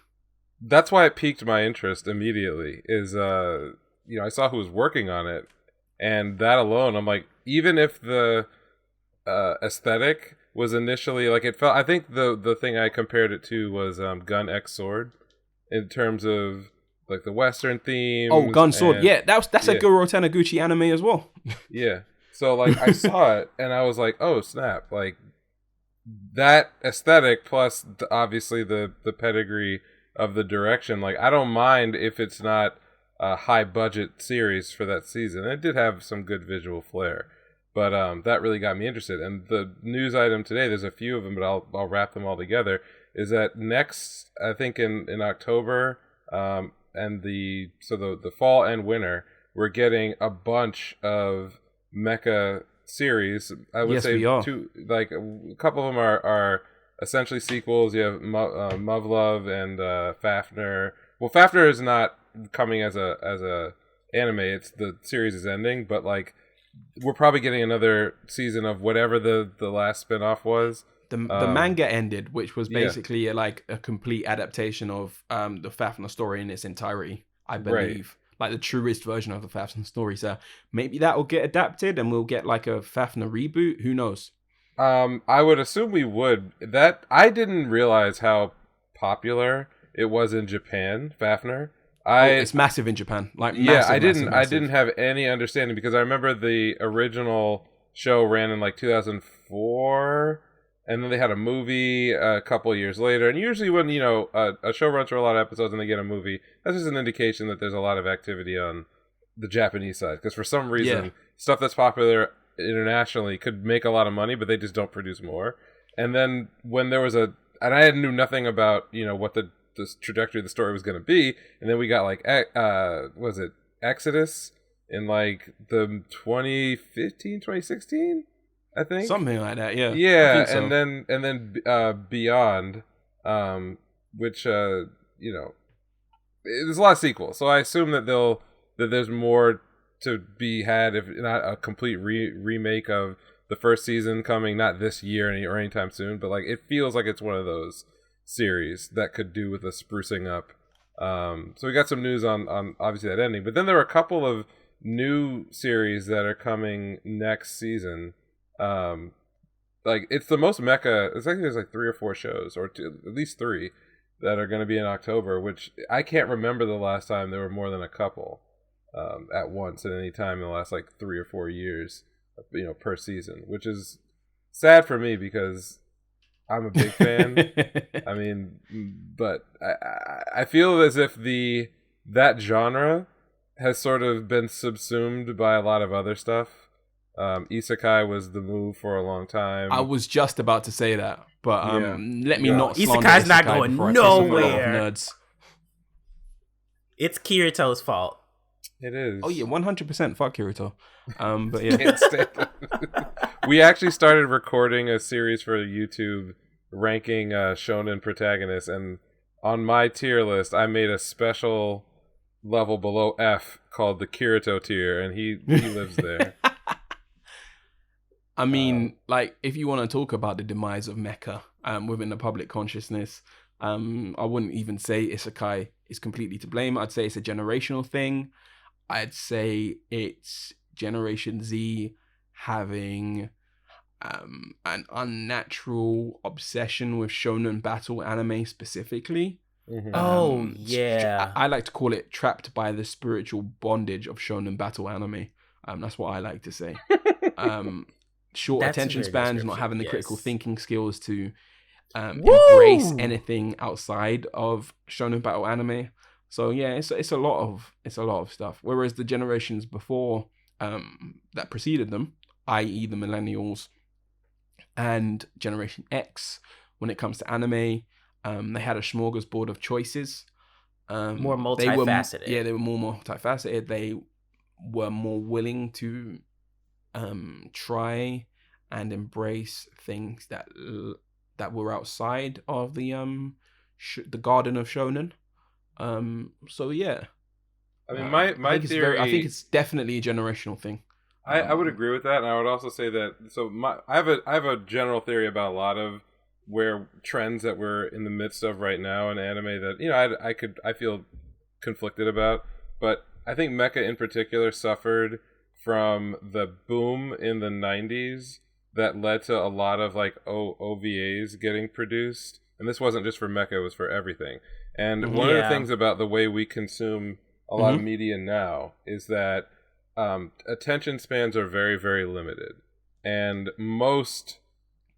That's why it piqued my interest immediately. I saw who was working on it, and that alone, I'm like, even if the aesthetic was initially like it felt, I think the thing I compared it to was Gun X Sword in terms of like the Western theme. Oh, Gun Sword, that's a Goro Taniguchi anime as well. Yeah, so like I saw it and I was like, oh snap! Like that aesthetic plus obviously the pedigree of the direction. Like I don't mind if it's not a high budget series for that season. It did have some good visual flair, but that really got me interested. And the news item today, there's a few of them, but I'll wrap them all together. Is that next? I think in October, and the fall and winter, we're getting a bunch of mecha series. I would say two, like a couple of them are essentially sequels. You have Muv-Luv and Fafnir. Well, Fafnir is not coming as a anime. It's the series is ending, but like we're probably getting another season of whatever the last spinoff was. The manga ended, which was basically like a complete adaptation of the Fafner story in its entirety, I believe. Like the truest version of the Fafner story. So maybe that will get adapted and we'll get like a Fafner reboot. Who knows? I would assume we would. That I didn't realize how popular it was in Japan, Fafner. It's massive in Japan. Like I didn't have any understanding because I remember the original show ran in like 2004, and then they had a movie a couple years later. And usually when a show runs for a lot of episodes and they get a movie, that's just an indication that there's a lot of activity on the Japanese side. Because for some reason, stuff that's popular internationally could make a lot of money, but they just don't produce more. And then when there was and I knew nothing about what the trajectory of the story was going to be, and then we got like was it Exodus in like the 2016, I think, something like that. Yeah, I think so. and then Beyond, which there's a lot of sequels, so I assume that there's more to be had, if not a complete remake of the first season coming, not this year or anytime soon, but like it feels like it's one of those series that could do with a sprucing up. So we got some news on obviously that ending, but then there were a couple of new series that are coming next season. Like it's the most mecha. It's like there's like 3 or 4 shows, or at least 3 that are going to be in October, which I can't remember the last time there were more than a couple at once at any time in the last like 3 or 4 years, per season, which is sad for me because I'm a big fan. I mean, but I feel as if that genre has sort of been subsumed by a lot of other stuff. Isekai was the move for a long time. I was just about to say that, but let me not slander Isekai's not going nowhere. Nerds. It's Kirito's fault. It is. Oh yeah, 100%. Fuck Kirito. But yeah, we actually started recording a series for YouTube ranking shonen protagonists, and on my tier list, I made a special level below F called the Kirito tier, and he lives there. I mean, like, if you want to talk about the demise of mecha within the public consciousness, I wouldn't even say Isekai is completely to blame. I'd say it's a generational thing. I'd say it's Generation Z having an unnatural obsession with shonen battle anime specifically. Mm-hmm. I like to call it trapped by the spiritual bondage of shonen battle anime. That's what I like to say. Short attention spans, not having the critical thinking skills to embrace anything outside of shonen battle anime. So yeah, it's a lot of stuff. Whereas the generations before that preceded them, i.e. the millennials and Generation X, when it comes to anime, they had a smorgasbord of choices. More multifaceted. They were more multifaceted. They were more willing to try and embrace things that were outside of the garden of shonen. So yeah, I mean, my theory. I think it's definitely a generational thing. I would agree with that, and I would also say that. So I have a general theory about a lot of where trends that we're in the midst of right now in anime that I feel conflicted about, but I think mecha in particular suffered from the boom in the 90s that led to a lot of like OVAs getting produced, and this wasn't just for mecha, it was for everything. And one of the things about the way we consume a lot of media now is that attention spans are very, very limited, and most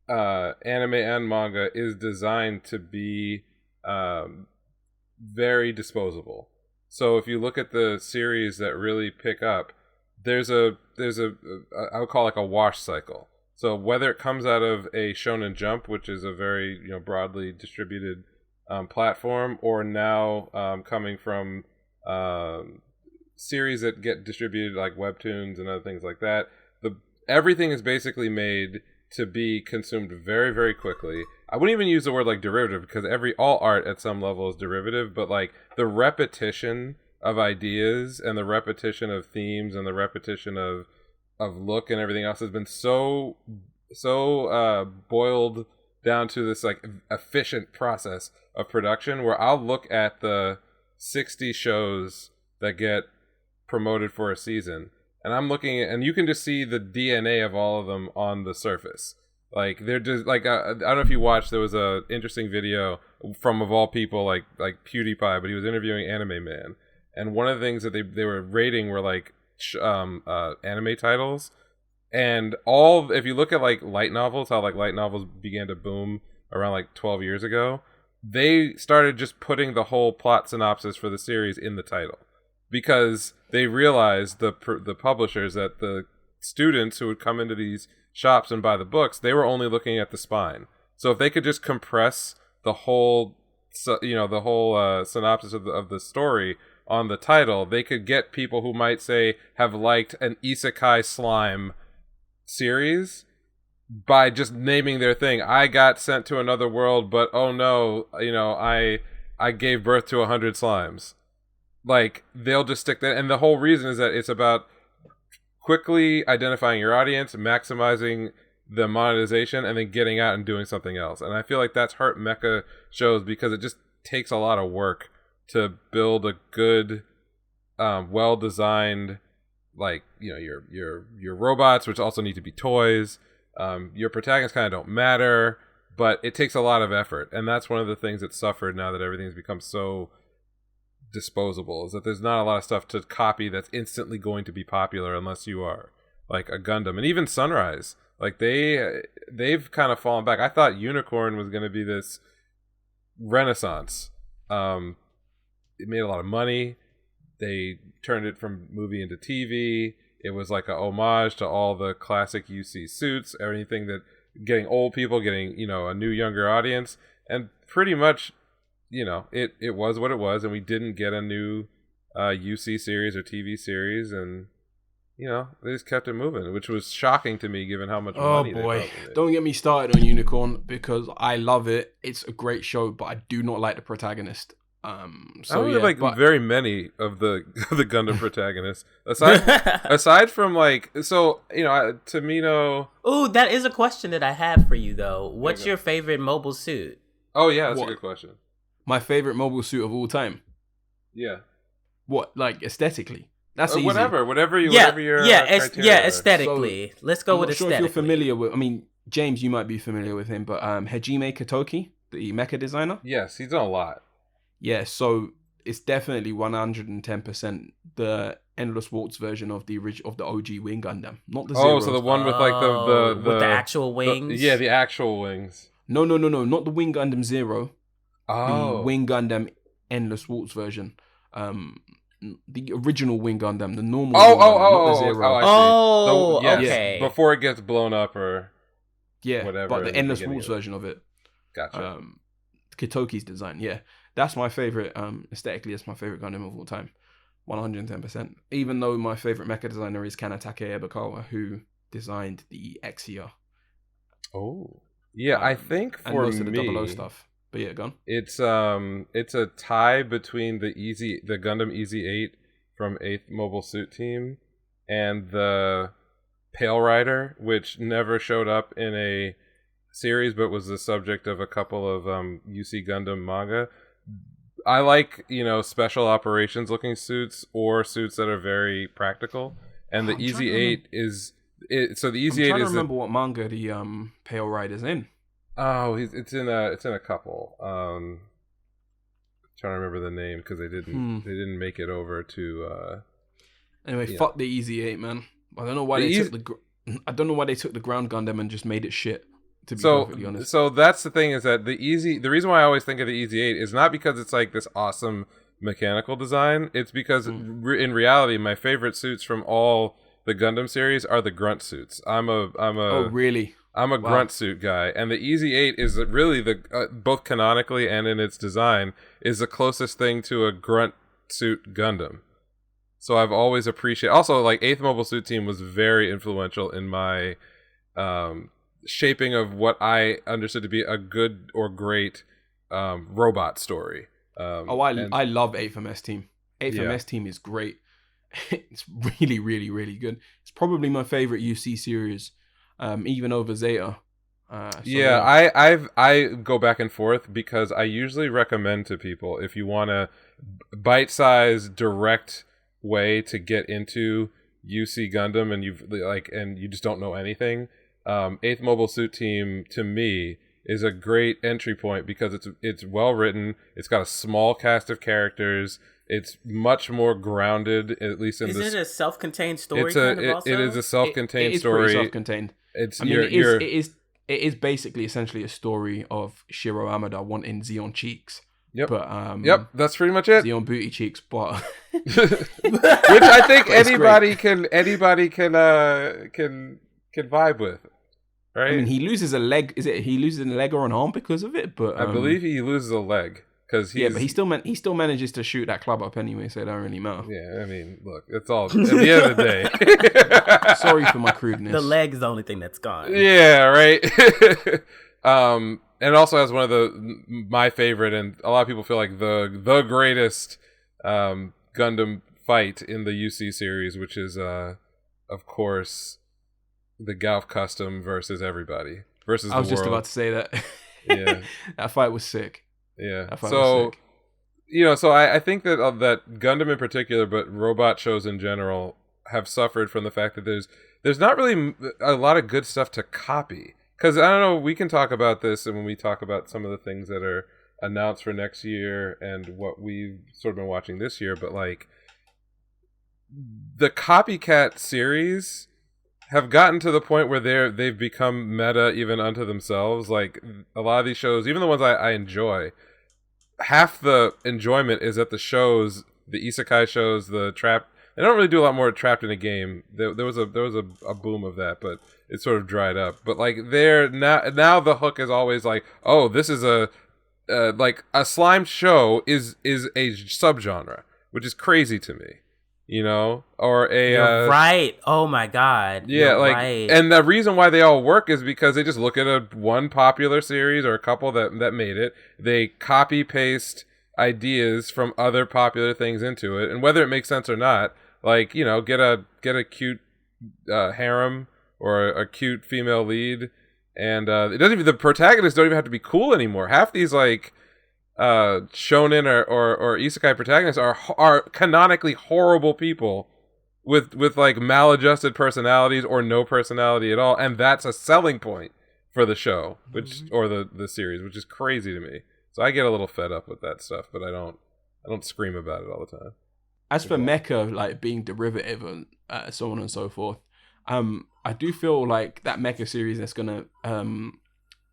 anime and manga is designed to be very disposable. So if you look at the series that really pick up, there's a I would call it like a wash cycle. So whether it comes out of a Shonen Jump, which is a very broadly distributed platform, or now coming from series that get distributed like webtoons and other things like that, everything is basically made to be consumed very, very quickly. I wouldn't even use the word like derivative, because all art at some level is derivative, but like the repetition of ideas and the repetition of themes and the repetition of look and everything else has been so boiled down to this like efficient process of production where I'll look at the 60 shows that get promoted for a season, and I'm looking at, and you can just see the DNA of all of them on the surface. Like they're just like I don't know if you watched. There was a interesting video from, of all people, like PewDiePie, but he was interviewing Anime Man, and one of the things that they were rating were like anime titles, and all, if you look at like light novels, how like light novels began to boom around like 12 years ago, they started just putting the whole plot synopsis for the series in the title because they realized, the publishers, that the students who would come into these shops and buy the books, they were only looking at the spine. So if they could just compress the whole synopsis of the story on the title, they could get people who might say have liked an isekai slime series by just naming their thing. I got sent to another world, but oh no, I gave birth to 100 slimes. Like, they'll just stick that, and the whole reason is that it's about quickly identifying your audience, maximizing the monetization, and then getting out and doing something else. And I feel like that's hurt mecha shows because it just takes a lot of work to build a good, well-designed, like, your robots, which also need to be toys. Your protagonists kind of don't matter, but it takes a lot of effort. And that's one of the things that suffered now that everything's become so disposable, is that there's not a lot of stuff to copy that's instantly going to be popular unless you are like a Gundam. And even Sunrise, like they've kind of fallen back. I thought Unicorn was going to be this renaissance. It made a lot of money. They turned it from movie into TV. It was like a homage to all the classic UC suits, everything that getting old people, getting, a new younger audience, and pretty much, it was what it was, and we didn't get a new UC series or TV series, and they just kept it moving, which was shocking to me given how much money they put in it. Don't get me started on Unicorn, because I love it. It's a great show, but I do not like the protagonist. I don't really like very many of the Gundam protagonists aside from Tamino. Oh, that is a question that I have for you though. What's your favorite mobile suit? Oh yeah, that's a good question. My favorite mobile suit of all time. Yeah. What, like aesthetically? That's easy. Whatever your aesthetically. So, let's go with aesthetically. Sure if you're familiar with. I mean, James, you might be familiar with him, but Hajime Katoki, the mecha designer. Yes, he's done a lot. Yeah, so it's definitely 110% the Endless Waltz version of the OG Wing Gundam, not the Zeros. Oh, so the one with like the with the actual wings. The actual wings. No, not the Wing Gundam Zero. Oh, the Wing Gundam Endless Waltz version. The original Wing Gundam, the normal. Not the Zero. Okay. Before it gets blown up or whatever. But the Endless Waltz version of it. Gotcha. Katoki's design, that's my favorite. Aesthetically, it's my favorite Gundam of all time, 110%. Even though my favorite mecha designer is Kanatake Ebakawa, who designed the Exia. Oh, yeah, I think for and most me, of the 00 stuff. But yeah, go on. It's a tie between the Gundam EZ-8 from 8th Mobile Suit Team and the Pale Rider, which never showed up in a series but was the subject of a couple of UC Gundam manga. I like, special operations looking suits or suits that are very practical, and the EZ-8 is it. So the EZ-8 is. I'm trying to remember what manga the Pale Rider's in. Oh, it's in a couple. Trying to remember the name because they didn't make it over to. Anyway, fuck the EZ-8, man. I don't know why they took the ground Gundam and just made it shit. To be perfectly honest. So that's the thing, is that the reason why I always think of the EZ-8 is not because it's like this awesome mechanical design. It's because in reality, my favorite suits from all the Gundam series are the grunt suits. Oh, really? I'm a grunt suit guy, and the EZ-8 is really the both canonically and in its design is the closest thing to a grunt suit Gundam. So I've always appreciated. Also, like 8th Mobile Suit Team was very influential in my shaping of what I understood to be a good or great robot story. I love 8th MS Team. 8th MS Team is great. It's really, really, really good. It's probably my favorite UC series, even over Zeta. I go back and forth because I usually recommend to people, if you want a bite-sized, direct way to get into UC Gundam and you just don't know anything, 8th Mobile Suit Team to me is a great entry point because it's well written. It's got a small cast of characters. It's much more grounded, at least in this. Is it a self-contained story? It is a self-contained story. It is self-contained. It is basically essentially a story of Shiro Amada wanting Xeon cheeks. Yep. But that's pretty much it. Xeon booty cheeks, but which I think anybody can vibe with. Right? I mean, he loses a leg. He loses a leg or an arm because of it? But I believe he loses a leg because but he still manages to shoot that club up anyway, so it don't really matter. Yeah, I mean, look, it's all at the end of the day. Sorry for my crudeness. The leg is the only thing that's gone. Yeah, right. And it also has one of my favorite, and a lot of people feel like the greatest Gundam fight in the UC series, which is of course the Galf Custom versus everybody versus the world. I was just about to say that. Yeah, that fight was sick. Yeah. That fight was sick. So I think that that Gundam in particular, but robot shows in general, have suffered from the fact that there's not really a lot of good stuff to copy. Because I don't know, we can talk about this, and when we talk about some of the things that are announced for next year and what we've sort of been watching this year, but like the copycat series have gotten to the point where they've become meta even unto themselves. Like a lot of these shows, even the ones I enjoy, half the enjoyment is at the shows, the isekai shows, the trap. They don't really do a lot more trapped in a game. There was a boom of that, but it sort of dried up. But like now the hook is always like, oh, this is like a slime show is a subgenre, which is crazy to me. You know, or You're right. Oh my god. Yeah, You're right. And the reason why they all work is because they just look at one popular series or a couple that made it. They copy paste ideas from other popular things into it, and whether it makes sense or not, like, you know, get a cute harem or a cute female lead, and the protagonists don't even have to be cool anymore. Half these like shonen or isekai protagonists are canonically horrible people with like maladjusted personalities or no personality at all, and that's a selling point for the show, which or the series, which is crazy to me. So I get a little fed up with that stuff, but I don't scream about it all the time. As for mecha like being derivative and so on and so forth, I do feel like that mecha series that's gonna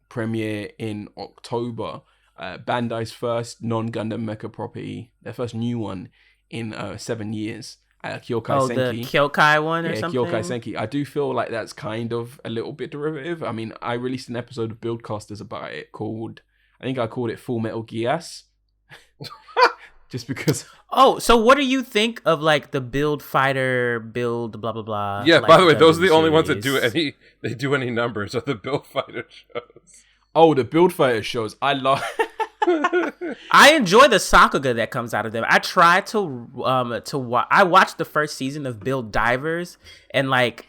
premiere in October, Bandai's first non-Gundam mecha property, their first new one in 7 years. Kyokai Senki. The Kyokai one or something? Kyokai Senki. I do feel like that's kind of a little bit derivative. I mean, I released an episode of Buildcasters about it called, I think I called it Full Metal Gears. Just because. Oh, so what do you think of like the Build Fighter, Build blah blah blah? Yeah, like, by the way, those are the only ones that series? do any numbers are the Build Fighter shows. Oh, the Build Fighter shows. I love. I enjoy the sakuga that comes out of them. I try I watched the first season of Build Divers, and like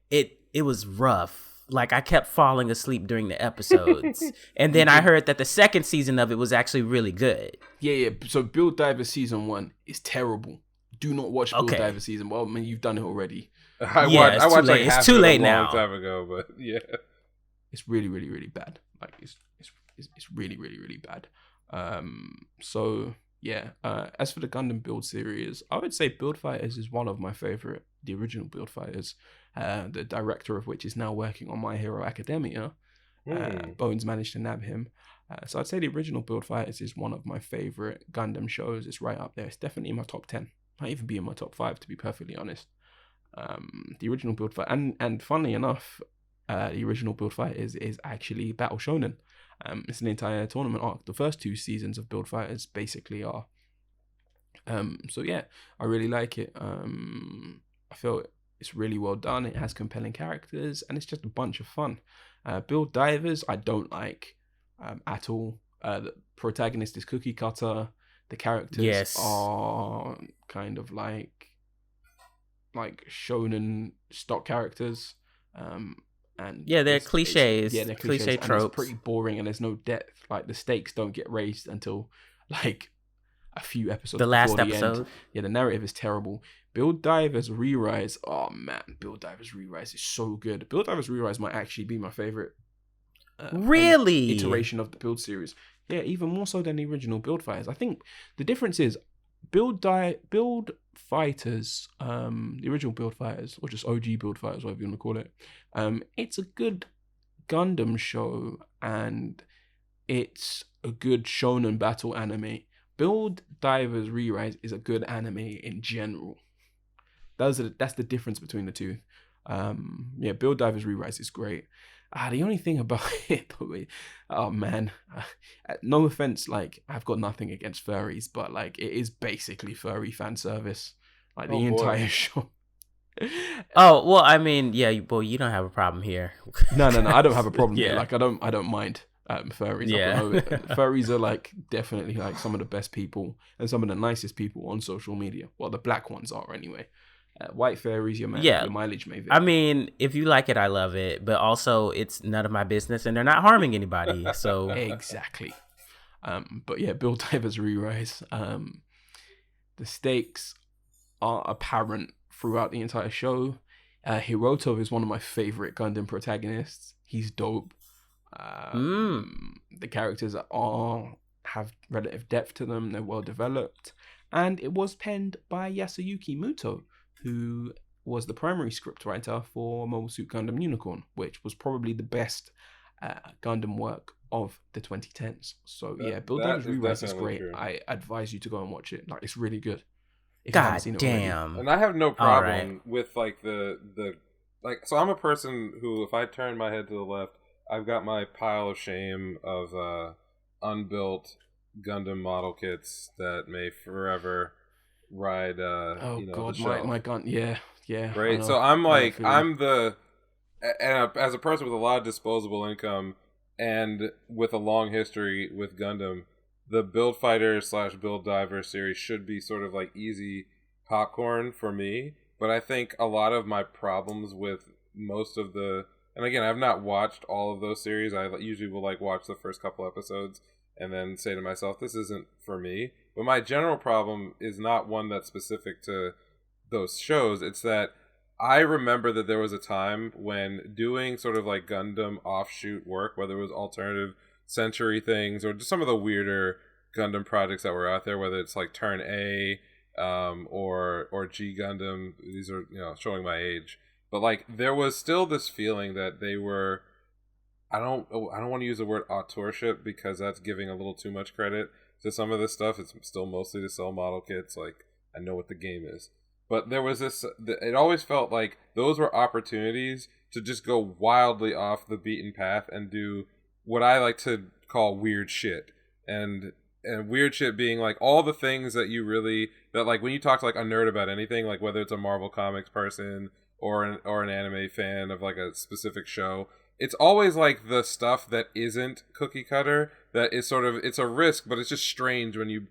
it was rough. Like I kept falling asleep during the episodes, and then I heard that the second season of it was actually really good. Yeah. So Build Divers season 1 is terrible. Do not watch Build Divers season. Well, I mean, you've done it already. I watched like half it's too of it late a now. long time ago, but yeah, it's really, really, really bad. Like it's really, really, really bad. So yeah. As for the Gundam Build series, I would say Build Fighters is one of my favorite. The original Build Fighters, the director of which is now working on My Hero Academia. Bones managed to nab him. So I'd say the original Build Fighters is one of my favorite Gundam shows. It's right up there. It's definitely in my top 10. Might even be in my top 5, to be perfectly honest. The original Build Fight, and funnily enough, the original Build Fighters is actually Battle Shonen. It's an entire tournament arc. The first 2 seasons of Build Fighters basically are. So yeah, I really like it. I feel it's really well done. It has compelling characters, and it's just a bunch of fun. Build Divers, I don't like at all. The protagonist is cookie cutter. The characters are kind of like shonen stock characters. and they're cliches. They're cliche and tropes. it's pretty boring, and there's no depth. Like the stakes don't get raised until like a few episodes. The last before the episode. end. Yeah, the narrative is terrible. Build Divers Re-Rise. Oh man, Build Divers Re-Rise is so good. Build Divers Re-Rise might actually be my favorite. Really? Iteration of the Build series. Yeah, even more so than the original Build Fighters. I think the difference is Build Fighters, the original Build Fighters, or just OG Build Fighters, whatever you want to call it. It's a good Gundam show, and it's a good shonen battle anime. Build Divers Re-Rise is a good anime in general. That's the difference between the two. Build Divers Re-Rise is great. The only thing about it, oh man, no offense, like I've got nothing against furries, but like it is basically furry fan service, like the entire show. Oh well, I mean, yeah, you don't have a problem here. No, I don't have a problem here. Like I don't mind furries. Yeah, furries are like definitely like some of the best people and some of the nicest people on social media. Well, the black ones are anyway. White fairies, your mileage may vary. I mean, if you like it, I love it. But also, it's none of my business, and they're not harming anybody. So exactly. But yeah, Build Divers Re-Rise. The stakes are apparent throughout the entire show. Hiroto is one of my favorite Gundam protagonists. He's dope. The characters have relative depth to them. They're well developed, and it was penned by Yasuyuki Muto, who was the primary scriptwriter for Mobile Suit Gundam Unicorn, which was probably the best Gundam work of the 2010s. So Build Divers Re-Rise is great. True. I advise you to go and watch it. Like it's really good. God damn. And I have no problem with like the like. So I'm a person who, if I turn my head to the left, I've got my pile of shame of unbuilt Gundam model kits that may forever ride God, the show. my gun, yeah right. So I'm like as a person with a lot of disposable income and with a long history with Gundam, the Build Fighter / Build Diver series should be sort of like easy popcorn for me. But I think a lot of my problems with most of the, and again, I've not watched all of those series. I usually will like watch the first couple episodes and then say to myself, this isn't for me. But my general problem is not one that's specific to those shows. It's that I remember that there was a time when doing sort of like Gundam offshoot work, whether it was alternative century things or just some of the weirder Gundam projects that were out there, whether it's like Turn A or G Gundam. These are, showing my age. But like there was still this feeling that they were, I don't want to use the word auteurship because that's giving a little too much credit to some of this stuff. It's still mostly to sell model kits. Like I know what the game is, but there was this. It always felt like those were opportunities to just go wildly off the beaten path and do what I like to call weird shit. And weird shit being like all the things that like when you talk to like a nerd about anything, like whether it's a Marvel Comics person or an anime fan of like a specific show. It's always like the stuff that isn't cookie cutter, that is sort of, it's a risk, but it's just strange when you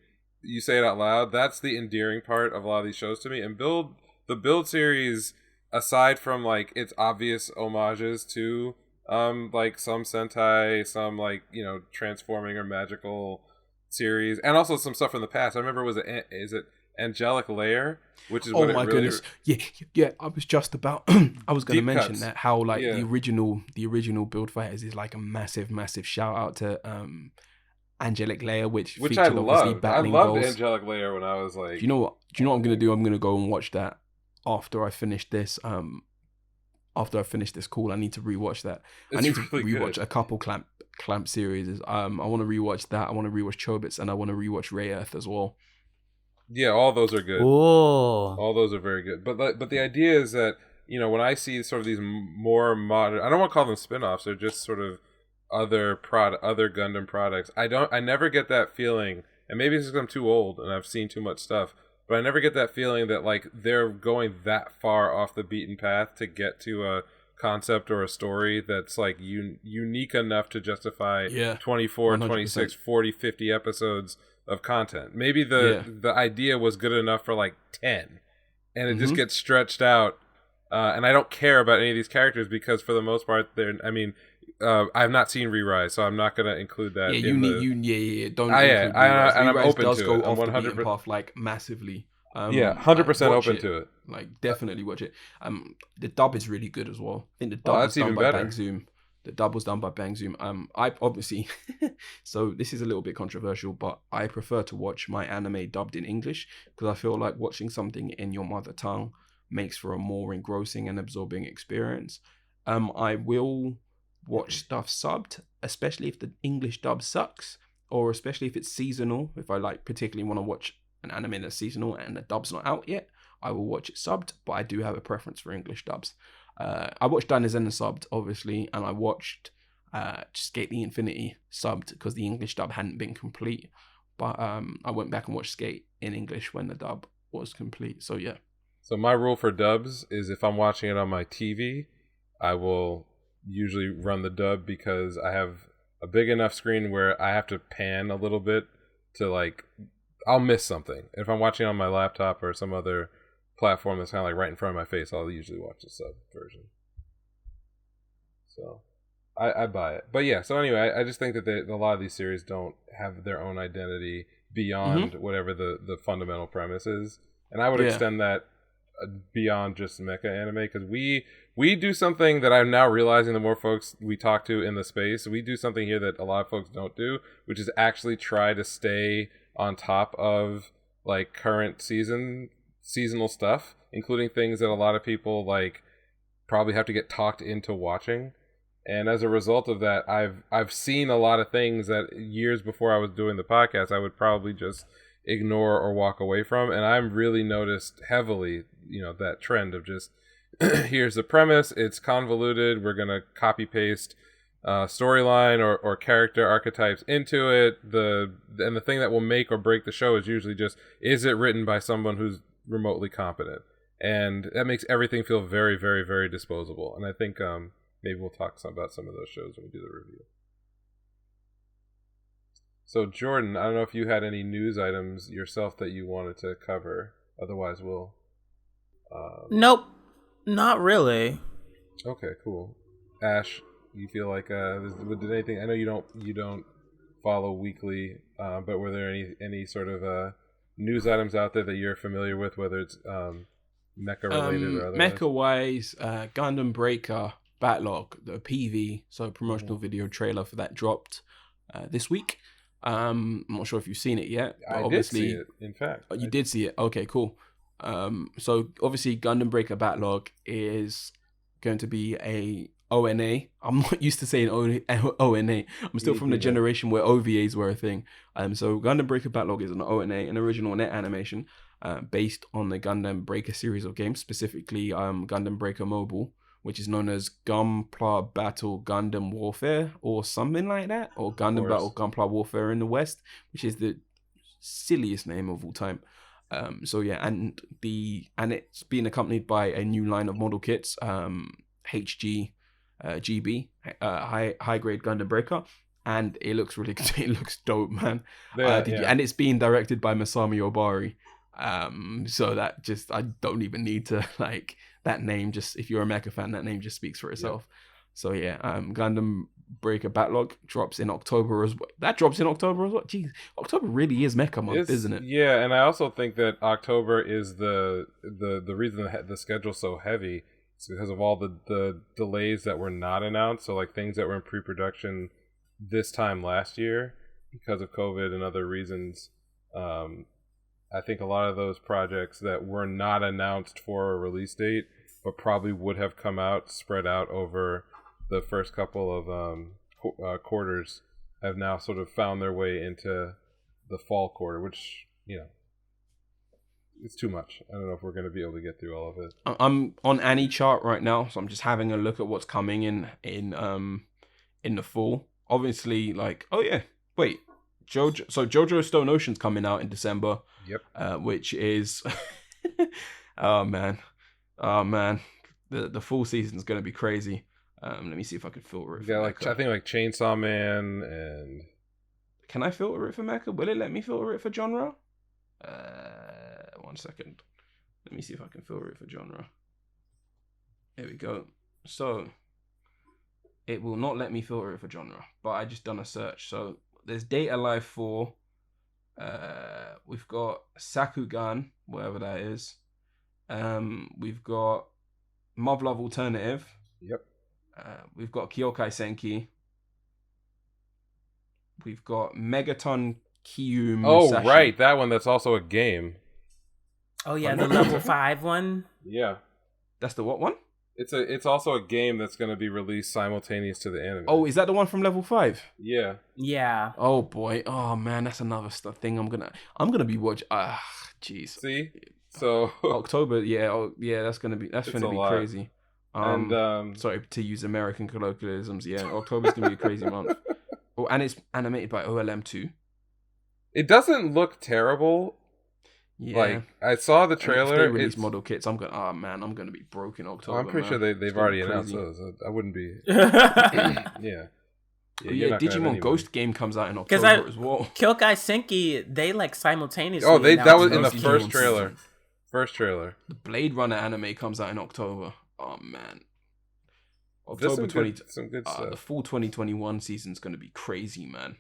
say it out loud. That's the endearing part of a lot of these shows to me. And the Build series, aside from like its obvious homages to like some Sentai, some like, transforming or magical series, and also some stuff from the past. I remember, is it Angelic Layer, which is my goodness, yeah. I was just about, I was going to mention that how like the original Build Fighters is like a massive shout out to Angelic Layer, which I loved. I loved Angelic Layer when I was like, do you know what I'm going to do? I'm going to go and watch that after I finish this. After I finish this call, I need to rewatch that. I need to rewatch a couple Clamp series. I want to rewatch that. I want to rewatch Chobits, and I want to rewatch Ray Earth as well. Yeah, all those are good. Ooh. All those are very good. But the idea is that, when I see sort of these more modern, I don't want to call them spin-offs, they're just sort of other Gundam products. I never get that feeling, and maybe it's because I'm too old and I've seen too much stuff, but I never get that feeling that like they're going that far off the beaten path to get to a concept or a story that's like unique enough to justify 24, 100%. 26, 40, 50 episodes of content. Maybe the idea was good enough for like 10, and it just gets stretched out and I don't care about any of these characters because for the most part, I've not seen Re-Rise, so I'm not gonna include that. Yeah, don't include and Re-Rise. I'm Re-Rise open does to go it. I'm off the 100%. beaten path like massively. 100% open to it. Like definitely watch it. The dub is really good as well. I think the dub was that's done even by better. Bang Zoom. The dub was done by Bang Zoom. I obviously, so this is a little bit controversial, but I prefer to watch my anime dubbed in English because I feel like watching something in your mother tongue makes for a more engrossing and absorbing experience. I will watch stuff subbed, especially if the English dub sucks, or especially if it's seasonal. If I like particularly want to watch an anime that's seasonal and the dub's not out yet, I will watch it subbed, but I do have a preference for English dubs. I watched Danizen subbed, obviously, and I watched Skate the Infinity subbed because the English dub hadn't been complete. But I went back and watched Skate in English when the dub was complete. So yeah. So my rule for dubs is if I'm watching it on my TV, I will usually run the dub because I have a big enough screen where I have to pan a little bit to like, I'll miss something. If I'm watching on my laptop or some other platform that's kind of like right in front of my face, I'll usually watch the sub version. So I buy it. But yeah, so anyway, I just think that a lot of these series don't have their own identity beyond whatever the fundamental premise is. And I would extend that beyond just mecha anime because we do something that I'm now realizing the more folks we talk to in the space, we do something here that a lot of folks don't do, which is actually try to stay on top of like current seasonal stuff, including things that a lot of people like probably have to get talked into watching. And as a result of that, I've seen a lot of things that years before I was doing the podcast I would probably just ignore or walk away from, and I'm really noticed heavily, that trend of just here's the premise, it's convoluted, we're gonna copy paste storyline or character archetypes into it. And the thing that will make or break the show is usually just, is it written by someone who's remotely competent? And that makes everything feel very, very, very disposable. And I think maybe we'll talk about some of those shows when we do the review. So Jordan, I don't know if you had any news items yourself that you wanted to cover. Otherwise, we'll. Nope, not really. Okay, cool. Ash, you feel like did anything? I know you don't follow weekly, but were there any sort of news items out there that you're familiar with, whether it's mecha related or otherwise? Mecha wise, Gundam Breaker Backlog, the PV, so promotional video trailer for that dropped this week. I'm not sure if you've seen it yet. But I did see it, in fact. You did see it? Okay, cool. So obviously Gundam Breaker Backlog is going to be a ONA. I'm not used to saying ONA. I'm still from the generation where OVAs were a thing. So Gundam Breaker Backlog is an ONA, an original net animation, based on the Gundam Breaker series of games, specifically Gundam Breaker Mobile, which is known as Gunpla Battle Gundam Warfare or something like that, or Gundam Battle Gunpla Warfare in the West, which is the silliest name of all time. So yeah, and it's being accompanied by a new line of model kits, HG, GB, high grade Gundam Breaker, and it looks really good. It looks dope, man. And it's being directed by Masami Obari. So that just, I don't even need to like that name. Just if you're a mecha fan, that name just speaks for itself. Yeah. So yeah, Gundam Breaker Backlog drops in October as well. That drops in October as well. Jeez, October really is mecha month, isn't it? Yeah, and I also think that October is the reason the schedule's so heavy. It's because of all the delays that were not announced. So like things that were in pre-production this time last year because of COVID and other reasons. I think a lot of those projects that were not announced for a release date, but probably would have come out spread out over the first couple of quarters, have now sort of found their way into the fall quarter, which, it's too much. I don't know if we're going to be able to get through all of it. I'm on Annie chart right now, so I'm just having a look at what's coming in the fall. Obviously, like, oh yeah, wait, Jojo. So Jojo Stone Ocean's coming out in December. Yep. Which is, oh man, the full season's gonna be crazy. Let me see if I can filter it. Yeah, like I think like Chainsaw Man and. Can I filter it for mecha? Will it let me filter it for genre? 1 second. Let me see if I can filter it for genre. Here we go. So it will not let me filter it for genre, but I just done a search. So there's Date Alive 4. We've got Sakugan, whatever that is. We've got Mob Love Alternative. Yep. We've got Kyokai Senki. We've got Megaton Kyu Musashi. Oh, right. That one that's also a game. Oh, yeah, the level 5 one. Yeah. That's the what one? It's also a game that's going to be released simultaneous to the anime. Oh, is that the one from level 5? Yeah. Yeah. Oh boy. Oh man, that's another thing I'm gonna be watching. Jeez. See? So October, yeah, that's gonna be crazy. And sorry to use American colloquialisms. Yeah, October's gonna be a crazy month. Oh, and it's animated by OLM too. it doesn't look terrible. Yeah, Like I saw the trailer. If they release model kits, I'm gonna be broke in October. I'm pretty sure they've already announced those. I wouldn't be. Yeah. Yeah, Digimon Ghost game comes out in October as well. Kyokai Senki, they like simultaneously. Oh, that was in the Digimon first season. trailer. First trailer. The Blade Runner anime comes out in October. Oh man, There's October some good the stuff. full 2021 season's gonna be crazy, man.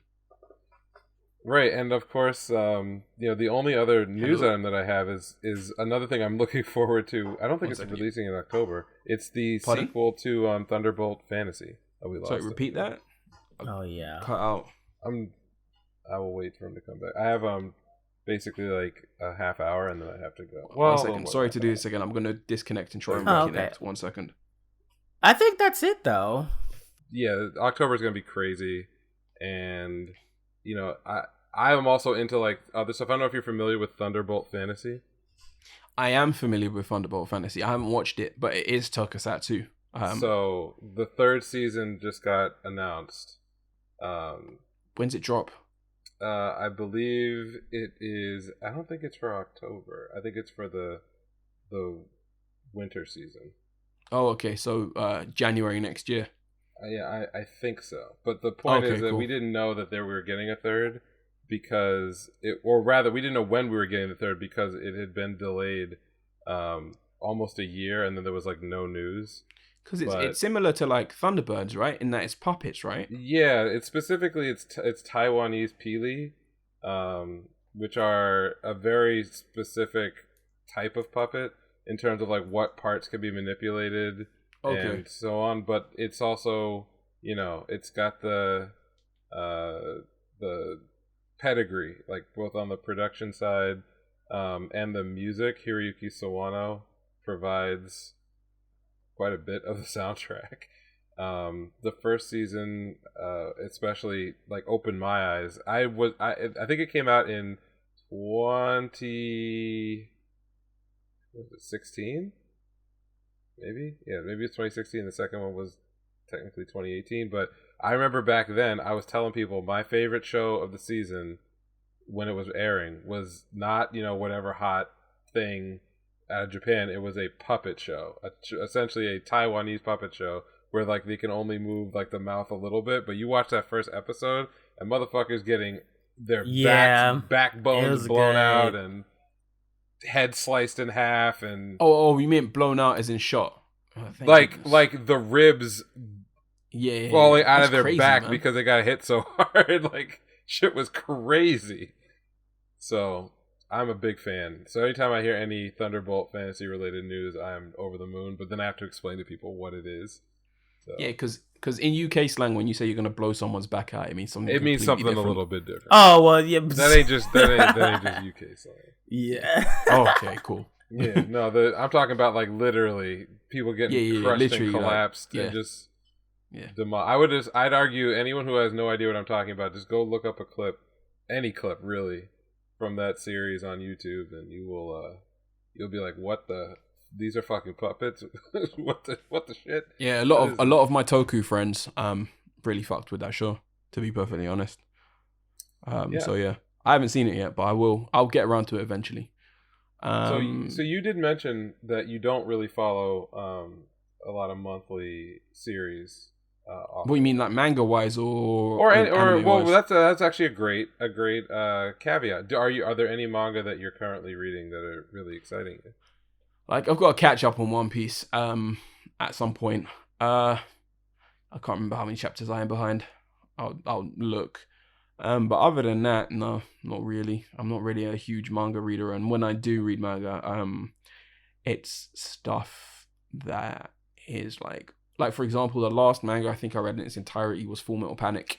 Right, and of course, the only other news item that I have is another thing I'm looking forward to. I don't think it's releasing in October. It's the sequel to Thunderbolt Fantasy. Oh, we lost. Sorry, repeat that. Oh yeah. Cut out. I will wait for him to come back. I have basically like a half hour, and then I have to go. Well, 1 second. Sorry to do this again. I'm gonna disconnect and try and reconnect. 1 second. I think that's it though. Yeah, October is gonna be crazy, and I am also into like other stuff. I don't know if you're familiar with Thunderbolt Fantasy. I am familiar with Thunderbolt Fantasy. I haven't watched it, but it is tokusatsu. So the 3rd season just got announced. When's it drop? I believe it is. I don't think it's for October. I think it's for the winter season. Oh, okay. So January next year. Yeah, I think so. But the point is that we didn't know that we were getting a 3rd because we didn't know when we were getting the 3rd because it had been delayed almost a year, and then there was like no news. Because it's similar to like Thunderbirds, right? In that it's puppets, right? Yeah, it's Taiwanese Pili, which are a very specific type of puppet in terms of like what parts can be manipulated and so on. But it's also, it's got the pedigree, like both on the production side and the music. Hiroyuki Sawano provides quite a bit of the soundtrack. The first season especially like opened my eyes. I think it came out in 2016 maybe it's 2016. The second one was technically 2018, but I remember back then I was telling people my favorite show of the season when it was airing was not whatever hot thing out of Japan. It was a puppet show, essentially a Taiwanese puppet show where like they can only move like the mouth a little bit, but you watch that first episode and motherfuckers getting their backbones blown out and head sliced in half, and you meant blown out as in shot? Like the ribs falling out of their crazy, back, man. because they got hit so hard. Like shit was crazy. So I'm a big fan. So anytime I hear any Thunderbolt Fantasy related news, I'm over the moon. But then I have to explain to people what it is. So. Yeah, because in UK slang, when you say you're gonna blow someone's back out, it means something. It means something different. a little bit different. Oh well, yeah. That ain't just UK slang. Yeah. Okay, cool. Yeah, no, I'm talking about like literally people getting crushed and collapsed and just I'd argue anyone who has no idea what I'm talking about, just go look up a clip, any clip really, from that series on YouTube, and you'll be like, what the. These are fucking puppets. What the shit? Yeah, a lot of my Toku friends really fucked with that show, to be perfectly honest. So yeah, I haven't seen it yet, but I will. I'll get around to it eventually. So you did mention that you don't really follow a lot of monthly series. What do you mean, like manga wise or that's actually a great caveat. Are there any manga that you're currently reading that are really exciting you? Like I've got to catch up on One Piece, and at some point. I can't remember how many chapters I am behind. I'll look. But other than that, no, not really. I'm not really a huge manga reader, and when I do read manga, it's stuff that is like for example, the last manga I think I read in its entirety was Full Metal Panic.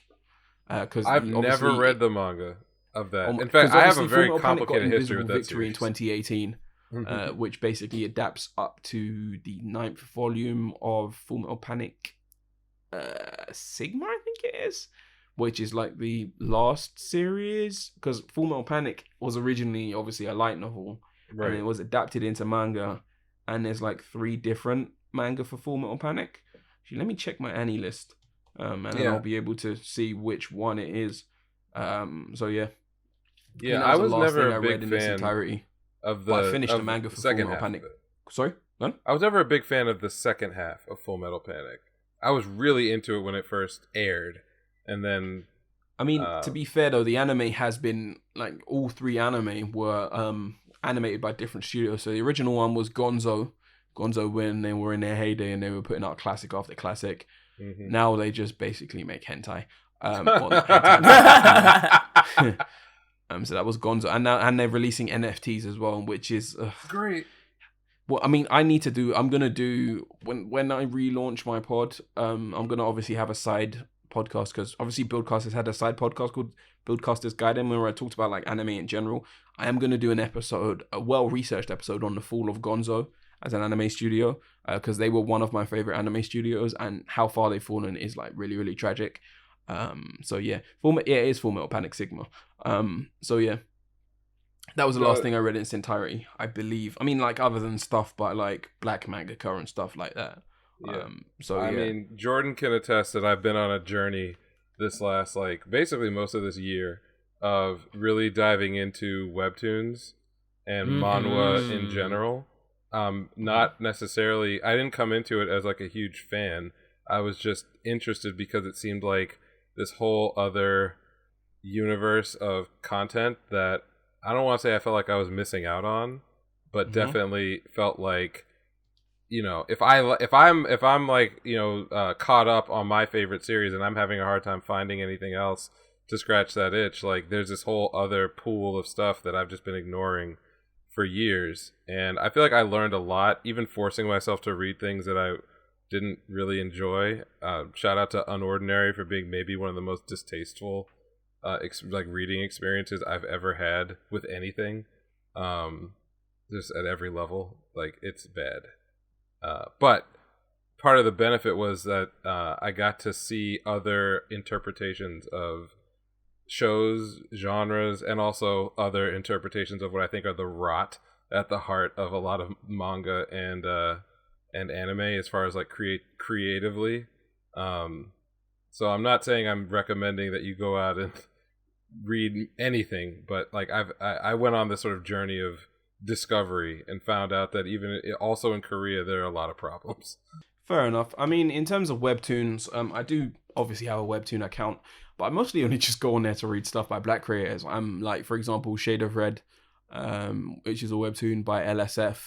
Because I've never read the manga of that. In fact, I have a very complicated history with that Victory in 2018, which basically adapts up to the 9th volume of Full Metal Panic Sigma, I think it is, which is like the last series, because Full Metal Panic was originally obviously a light novel, right, and it was adapted into manga, and there's like 3 different manga for Full Metal Panic. Actually, let me check my Annie list, and then I'll be able to see which one it is. So yeah, I was never a big fan of the. I finished the manga for Full Metal Panic. Sorry, no? I was never a big fan of the second half of Full Metal Panic. I was really into it when it first aired, and then. I mean, to be fair though, the anime has been like all 3 anime were animated by different studios. So the original one was Gonzo when they were in their heyday and they were putting out classic after classic. Mm-hmm. Now they just basically make hentai. Well, not hentai. So that was Gonzo, and they're releasing NFTs as well, which is great. Well, I mean, I'm gonna do when I relaunch my pod. I'm gonna obviously have a side podcast, because obviously Buildcasters had a side podcast called Buildcasters Guide, where I talked about like anime in general. I am gonna do an episode, a well-researched episode on the fall of Gonzo as an anime studio, because they were one of my favorite anime studios, and how far they've fallen is like really, really tragic. So yeah, it is Full Metal Panic Sigma. So yeah, that was the last thing I read in its entirety, I believe. I mean, like other than stuff by like Black Mangaka and stuff like that. Yeah. I mean, Jordan can attest that I've been on a journey this last, like, basically most of this year of really diving into webtoons and manhwa in general. Not necessarily, I didn't come into it as like a huge fan. I was just interested because it seemed like this whole other universe of content that I don't want to say I felt like I was missing out on, but definitely felt like, you know, if I'm like, you know, caught up on my favorite series and I'm having a hard time finding anything else to scratch that itch, like there's this whole other pool of stuff that I've just been ignoring for years. And I feel like I learned a lot, even forcing myself to read things that I didn't really enjoy. Shout out to Unordinary for being maybe one of the most distasteful like reading experiences I've ever had with anything. Just at every level, like it's bad. But part of the benefit was that I got to see other interpretations of shows, genres, and also other interpretations of what I think are the rot at the heart of a lot of manga and anime, as far as like creatively. So I'm not saying I'm recommending that you go out and read anything, but like I went on this sort of journey of discovery and found out that even also in Korea there are a lot of problems. Fair enough. I mean, in terms of webtoons, I do obviously have a webtoon account, but I mostly only just go on there to read stuff by Black creators. I'm like, for example, Shade of Red, which is a webtoon by LSF.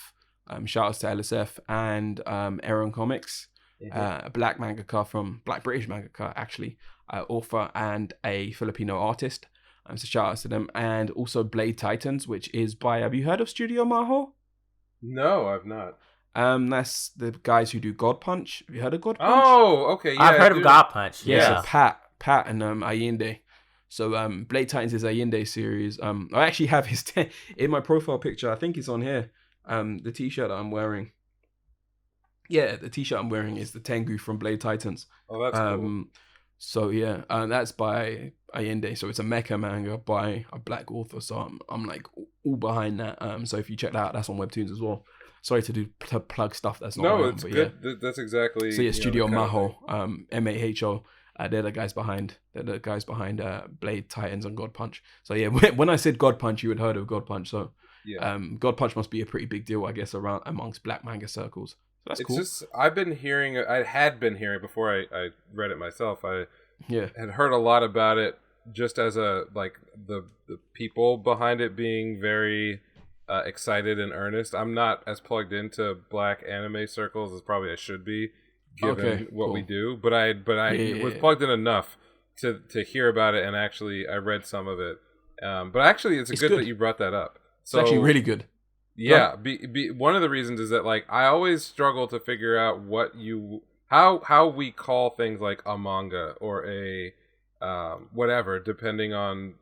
Shout outs to LSF and Aaron Comics, a Black British mangaka actually, author and a Filipino artist. So shout outs to them. And also Blade Titans, which is by, have you heard of Studio Maho? No, I've not. That's the guys who do God Punch. Have you heard of God Punch? Oh, okay. Yeah, I've heard of God Punch. Yeah. So Pat and Allende. So Blade Titans is Allende series. I actually have his in my profile picture. I think it's on here. The t-shirt that I'm wearing. Yeah, the t-shirt I'm wearing is the Tengu from Blade Titans. Oh, that's cool. So yeah, that's by Allende. So it's a mecha manga by a Black author. So I'm like all behind that. So if you check that out, that's on Webtoons as well. Sorry to plug stuff that's not. No, it's good. Yeah. That's exactly. So yeah, Studio Maho, Maho. They're the guys behind. Blade Titans and God Punch. So yeah, when I said God Punch, you had heard of God Punch. So yeah, God Punch must be a pretty big deal, I guess, around amongst Black manga circles. So that's cool. Just I had been hearing before I read it myself. I had heard a lot about it, just as a like the people behind it being very excited and earnest. I'm not as plugged into black anime circles as probably I should be, given what we do. But I was plugged in enough to hear about it, and actually I read some of it. But actually, it's good that you brought that up. So, it's actually really good. Yeah, one of the reasons is that like I always struggle to figure out how we call things like a manga or a whatever, depending on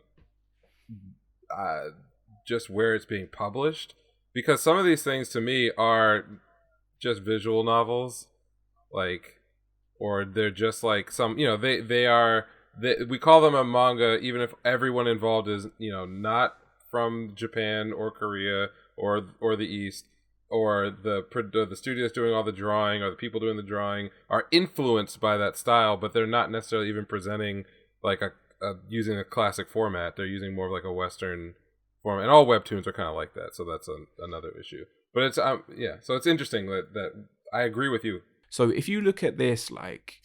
just where it's being published, because some of these things to me are just visual novels, like, or they're just like some, we call them a manga even if everyone involved is not from Japan or Korea or the East, or the studios doing all the drawing or the people doing the drawing are influenced by that style, but they're not necessarily even presenting like using a classic format. They're using more of like a Western format, and all webtoons are kind of like that. So that's another issue. But it's so it's interesting that I agree with you. So if you look at this, like,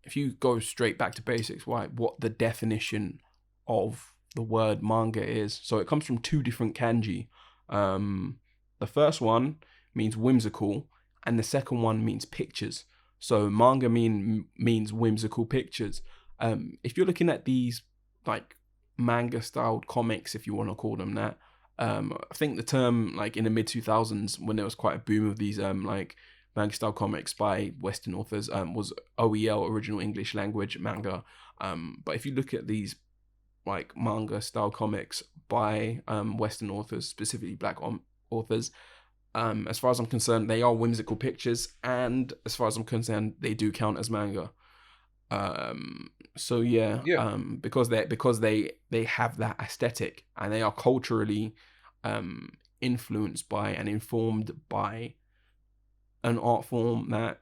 if you go straight back to basics, what the definition of the word manga is. So it comes from two different kanji. The first one means whimsical, and the second one means pictures. So manga means whimsical pictures. If you're looking at these like manga styled comics, if you want to call them that, I think the term, like in the mid 2000s, when there was quite a boom of these like manga style comics by Western authors, was OEL, original English language manga. But if you look at these like manga style comics by Western authors, specifically black authors, as far as I'm concerned, they are whimsical pictures, and as far as I'm concerned, they do count as manga. Because they have that aesthetic, and they are culturally influenced by and informed by an art form that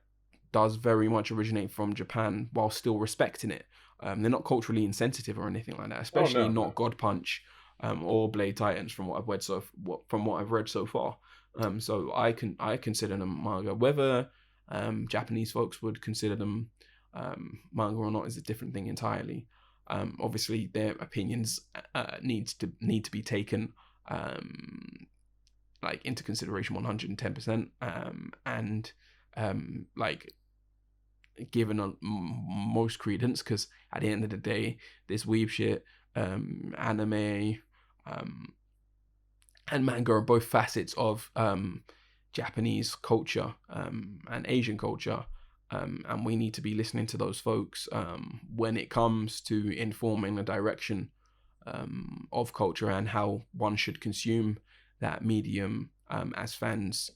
does very much originate from Japan while still respecting it. They're not culturally insensitive or anything like that, especially not God Punch or Blade Titans from what I've read so far. So I consider them manga. Whether Japanese folks would consider them manga or not is a different thing entirely. Obviously, their opinions need to be taken like into consideration 110%, and like given most credence, because at the end of the day, this weeb shit, anime, and manga are both facets of Japanese culture and Asian culture, and we need to be listening to those folks when it comes to informing the direction of culture and how one should consume that medium as fans.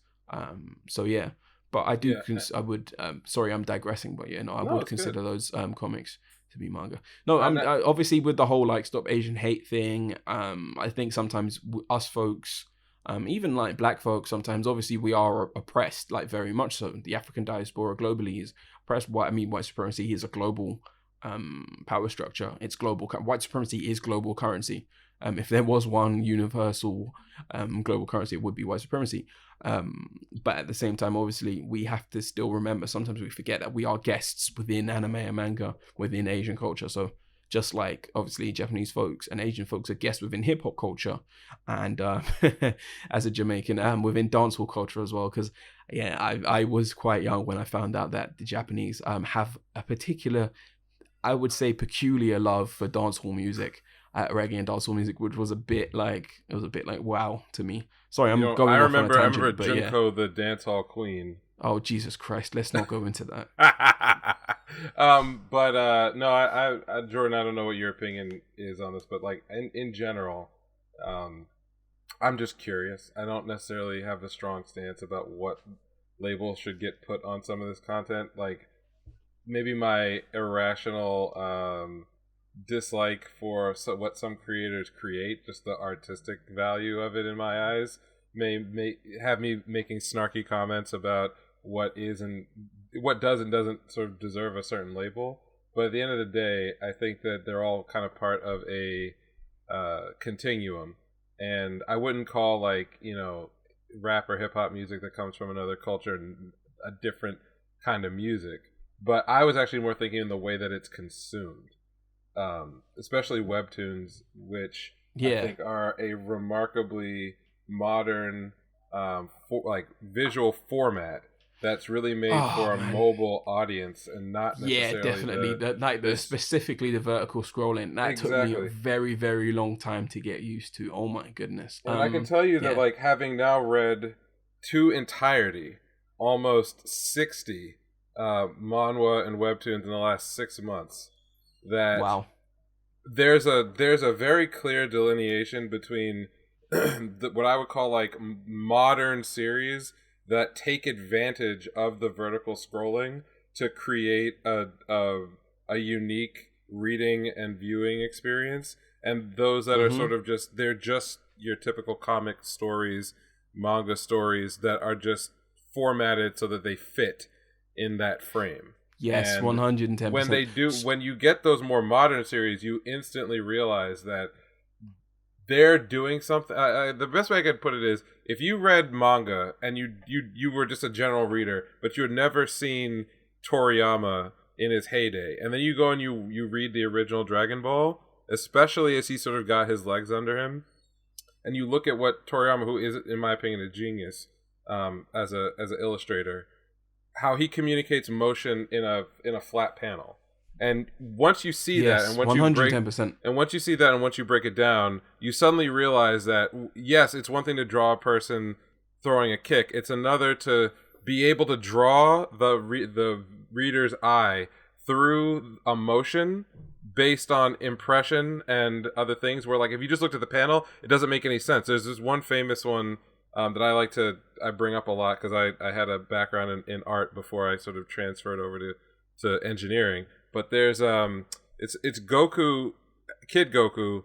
But I do. I would. Sorry, I'm digressing. But I would consider those comics to be manga. No, obviously with the whole like Stop Asian Hate thing. I think sometimes us folks, even like black folks, sometimes obviously we are oppressed, like very much so. The African diaspora globally is oppressed. White supremacy is a global power structure. It's global. White supremacy is global currency. If there was one universal global currency, it would be white supremacy. But at the same time, obviously, we have to still remember, sometimes we forget that we are guests within anime and manga, within Asian culture. So just like, obviously, Japanese folks and Asian folks are guests within hip-hop culture, and as a Jamaican, within dancehall culture as well. Because, I was quite young when I found out that the Japanese have a particular, I would say, peculiar love for dancehall music. Reggae and dancehall music, which was a bit like wow to me. Sorry, I'm going off on a tangent. I remember Junko, the dancehall queen. Oh Jesus Christ! Let's not go into that. No, Jordan, I don't know what your opinion is on this, but like in general, I'm just curious. I don't necessarily have a strong stance about what labels should get put on some of this content. Like maybe my irrational dislike for what some creators create, just the artistic value of it in my eyes, may have me making snarky comments about what is and what does and doesn't sort of deserve a certain label. But at the end of the day, I think that they're all kind of part of a continuum, and I wouldn't call rap or hip hop music that comes from another culture a different kind of music. But I was actually more thinking in the way that it's consumed. Especially webtoons, which I think are a remarkably modern visual format that's really made for a mobile audience and not necessarily definitely specifically the vertical scrolling that took me a very, very long time to get used to. Oh my goodness. And I can tell you that like having now read to entirety almost 60 manhwa and webtoons in the last 6 months, that there's a very clear delineation between what I would call like modern series that take advantage of the vertical scrolling to create a unique reading and viewing experience, and those that are sort of they're just your typical comic stories, manga stories that are just formatted so that they fit in that frame. Yes, and 110%. When you get those more modern series, you instantly realize that they're doing something. The best way I could put it is, if you read manga and you were just a general reader, but you had never seen Toriyama in his heyday, and then you go and you read the original Dragon Ball, especially as he sort of got his legs under him, and you look at what Toriyama, who is in my opinion a genius as an illustrator, how he communicates motion in a flat panel. And once you see that, and once 110%. Once you see that, and once you break it down, you suddenly realize that yes, it's one thing to draw a person throwing a kick; it's another to be able to draw the reader's eye through emotion based on impression and other things. Where like if you just looked at the panel, it doesn't make any sense. There's this one famous one that I bring up a lot because I had a background in art before I sort of transferred over to engineering. But there's it's Goku, Kid Goku,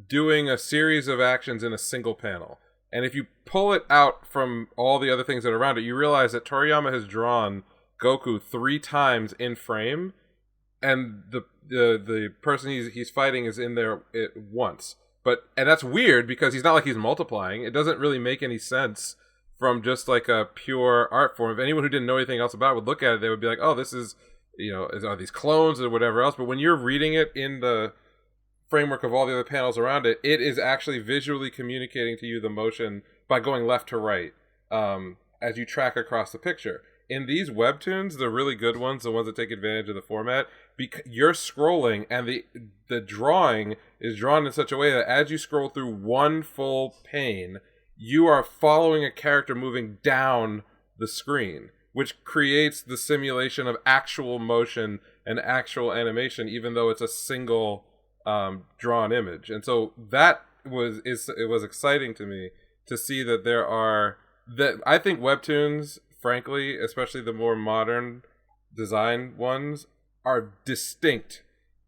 doing a series of actions in a single panel. And if you pull it out from all the other things that are around it, you realize that Toriyama has drawn Goku 3 times in frame, and the person he's fighting is in there once. And that's weird because he's not like he's multiplying. It doesn't really make any sense from just like a pure art form. If anyone who didn't know anything else about it would look at it, they would be like, oh, this is, are these clones or whatever else? But when you're reading it in the framework of all the other panels around it, it is actually visually communicating to you the motion by going left to right as you track across the picture. In these webtoons, the really good ones, the ones that take advantage of the format, you're scrolling and the drawing is drawn in such a way that as you scroll through one full pane, you are following a character moving down the screen, which creates the simulation of actual motion and actual animation, even though it's a single drawn image. And so it was exciting to me to see that I think webtoons, frankly, especially the more modern design ones, are distinct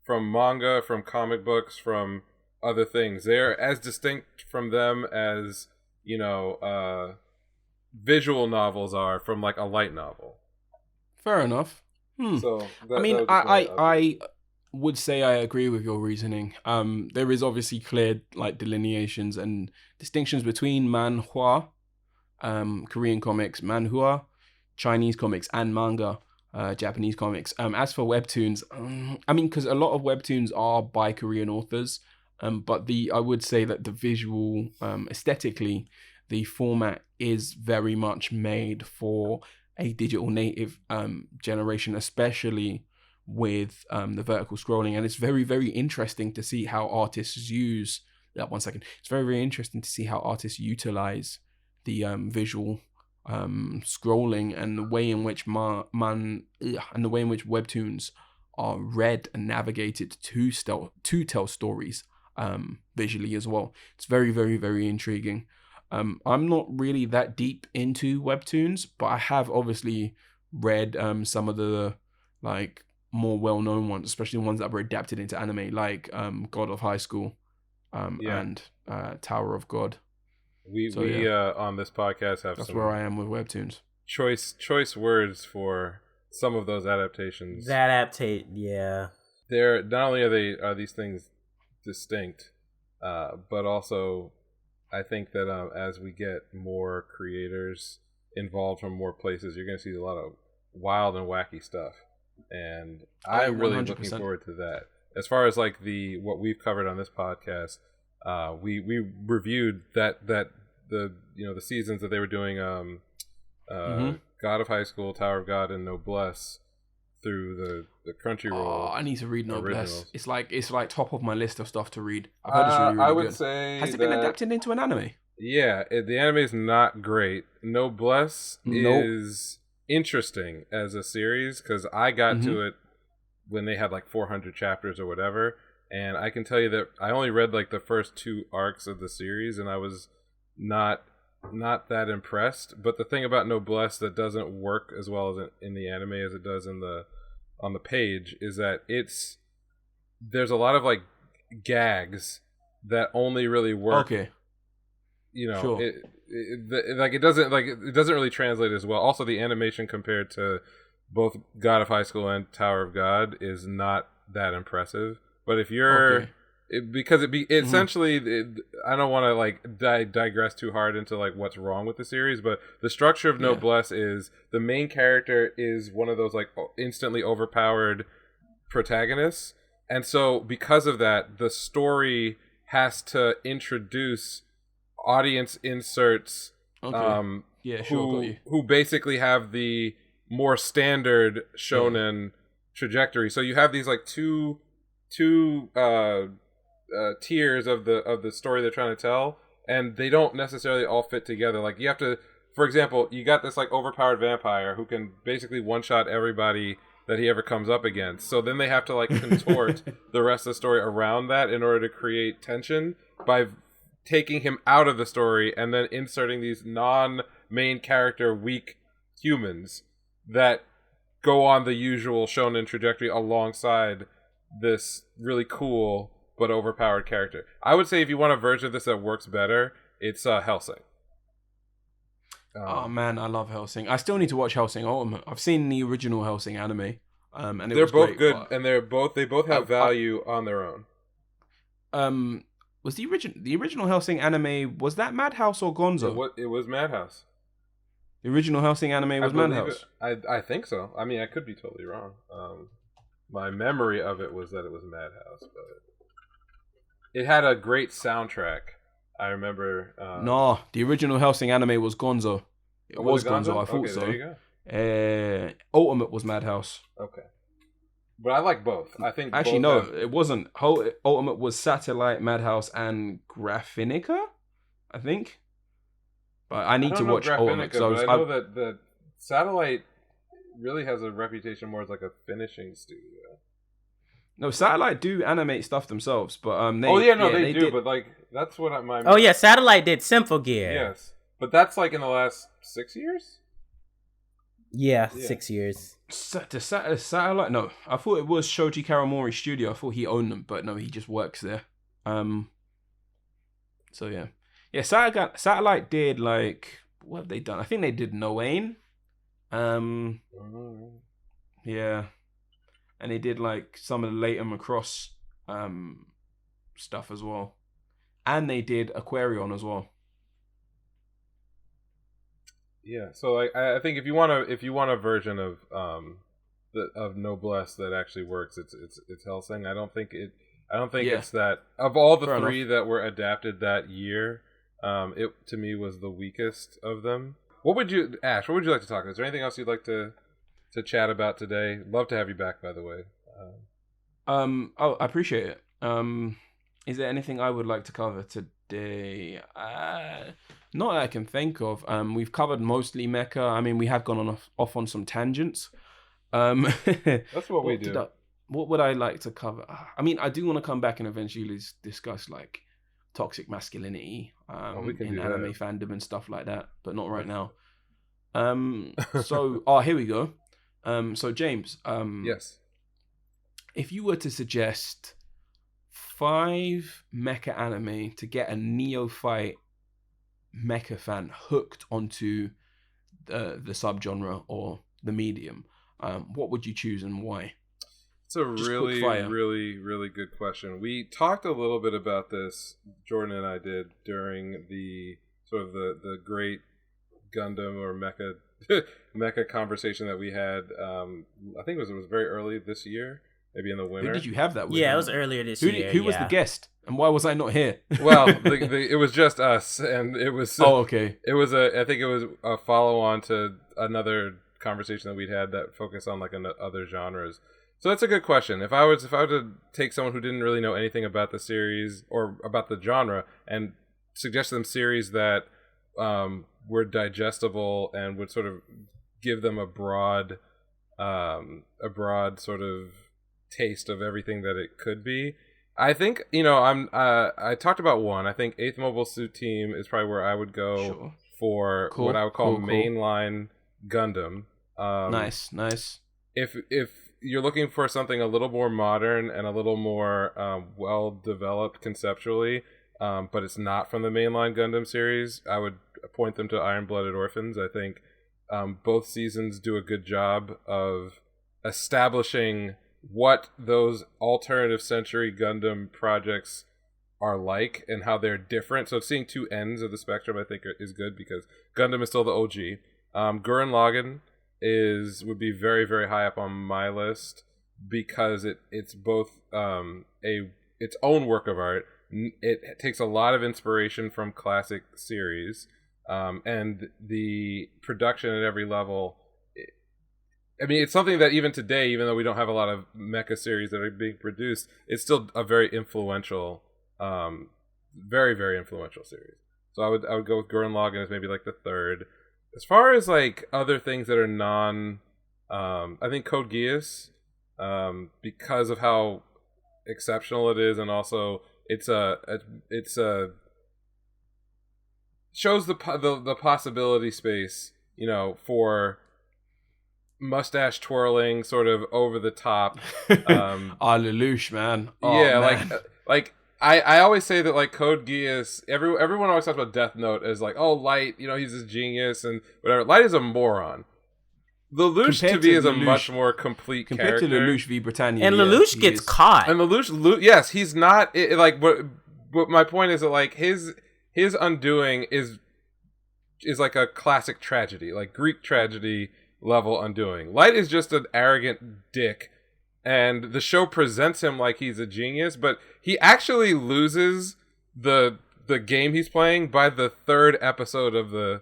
from manga, from comic books, from other things. They're as distinct from them as visual novels are from like a light novel. Fair enough. So I would say I agree with your reasoning. There is obviously clear like delineations and distinctions between manhwa, Korean comics, manhwa, Chinese comics, and manga, Japanese comics. As for webtoons, because a lot of webtoons are by Korean authors, but I would say that the visual, aesthetically, the format is very much made for a digital native generation, especially with the vertical scrolling. And it's very, very interesting to see how artists use that. One second. It's very, very interesting to see how artists utilize the visual scrolling and the way in which and the way in which webtoons are read and navigated to tell stories visually as well. It's very, very, very intriguing. I'm not really that deep into webtoons, but I have obviously read some of the like more well-known ones, especially ones that were adapted into anime, like God of High School and Tower of God. We on this podcast have that's where I am with webtoons. Choice words for some of those adaptations. Yeah. They're not only are these things distinct, but also I think that as we get more creators involved from more places, you're going to see a lot of wild and wacky stuff, and I'm really 100%. Looking forward to that. As far as like what we've covered on this podcast, we reviewed that the the seasons that they were doing God of High School, Tower of God, and Noblesse through the Crunchyroll. Oh, I need to read originals. Noblesse. It's like top of my list of stuff to read. I've heard it's really, really I would good. say Has it been adapted into an anime? Yeah, the anime is not great. Noblesse is interesting as a series because I got to it when they had like 400 chapters or whatever, and I can tell you that I only read like the first 2 arcs of the series, and I was not that impressed. But the thing about Noblesse that doesn't work as well as in the anime as it does on the page is that there's a lot of like gags that only really work. Okay. Sure. It doesn't really translate as well. Also, the animation compared to both God of High School and Tower of God is not that impressive. But if you're essentially, I don't want to like digress too hard into like what's wrong with the series, but the structure of Noblesse is the main character is one of those like instantly overpowered protagonists, and so because of that, the story has to introduce audience inserts who basically have the more standard shonen trajectory. So you have these like two tiers of the story they're trying to tell, and they don't necessarily all fit together. Like you have to, for example, you got this like overpowered vampire who can basically one-shot everybody that he ever comes up against. So then they have to like contort the rest of the story around that in order to create tension by taking him out of the story and then inserting these non-main character weak humans that go on the usual shonen trajectory alongside this really cool but overpowered character. I would say if you want a version of this that works better, it's Hellsing. Oh man, I love Hellsing. I still need to watch Hellsing Ultimate. I've seen the original Hellsing anime, and they're both good, and they both have value on their own. Was the original Hellsing anime, was that Madhouse or Gonzo? It was Madhouse. The original Hellsing anime was Madhouse. I think so. I mean, I could be totally wrong. My memory of it was that it was Madhouse, but it had a great soundtrack. I remember. No, the original Hellsing anime was Gonzo. It was Gonzo. I thought okay, so. There you go. Ultimate was Madhouse. Okay. But I like both. I think actually no, it wasn't. Ultimate was Satellite, Madhouse, and Graphinica, I think. But I need to watch Ultimate. But I know that the Satellite really has a reputation more as like a finishing studio. No, Satellite do animate stuff themselves, but they do. But like that's what my. Oh yeah, Satellite did Symphogear. Yes, but that's like in the last 6 years. Yeah, 6 years. Satellite? No, I thought it was Shoji Karamori's studio. I thought he owned them, but no, he just works there. So yeah. Satellite did like, what have they done? I think they did Noain. Yeah, and they did like some of the later Macross stuff as well, and they did Aquarion as well. Yeah, so like I think if you want a version of Noblesse that actually works, it's Hellsing. I don't think it's that of all the three that were adapted that year. It to me was the weakest of them. What would you like to talk about? Is there anything else you'd like to chat about today? Love to have you back, by the way. I appreciate it. Is there anything I would like to cover today? Not that I can think of. We've covered mostly mecha. I mean, we have gone off on some tangents. That's what we do. What would I like to cover? I mean, I do want to come back and eventually discuss like toxic masculinity in anime fandom and stuff like that, but not right now. Here we go. So James, yes, if you were to suggest 5 mecha anime to get a neophyte mecha fan hooked onto the subgenre or the medium, what would you choose and why? It's a really, really, really good question. We talked a little bit about this, Jordan and I did, during the sort of the great Gundam or mecha conversation that we had. I think it was very early this year, maybe in the winter. Who did you have that with? Yeah, it was earlier this year. Who was the guest? And why was I not here? Well, it was just us, and it was. Oh, okay. It was I think it was a follow on to another conversation that we'd had that focused on like other genres. So that's a good question. If I were to take someone who didn't really know anything about the series or about the genre and suggest them series that were digestible and would sort of give them a broad sort of taste of everything that it could be, I think, I talked about one. I think 8th Mobile Suit Team is probably where I would go for what I would call mainline Gundam. Nice. If you're looking for something a little more modern and a little more well developed conceptually, but it's not from the mainline Gundam series, I would point them to Iron Blooded Orphans. I think both seasons do a good job of establishing what those alternative century Gundam projects are like and how they're different. So seeing two ends of the spectrum, I think, is good because Gundam is still the OG. Gurren Lagann would be very, very high up on my list because it's both its own work of art. It takes a lot of inspiration from classic series, and the production at every level. I mean, it's something that even today, even though we don't have a lot of mecha series that are being produced, it's still a very influential, very, very influential series. So I would go with Gurren Lagann as maybe like the third. As far as like other things that are I think Code Geass, because of how exceptional it is, and also it's shows the possibility space, for mustache twirling, sort of over the top. Lelouch, man. Man. like I always say that like Code Geass, everyone always talks about Death Note as like, oh, Light, he's a genius and whatever. Light is a moron. Lelouch to me is a much more complete compared character. to Lelouch v Britannia. And Lelouch gets caught. And Lelouch, yes, he's not but my point is that like his undoing is like a classic tragedy, like Greek tragedy level undoing. Light is just an arrogant dick, and the show presents him like he's a genius, but he actually loses the game he's playing by the third episode of the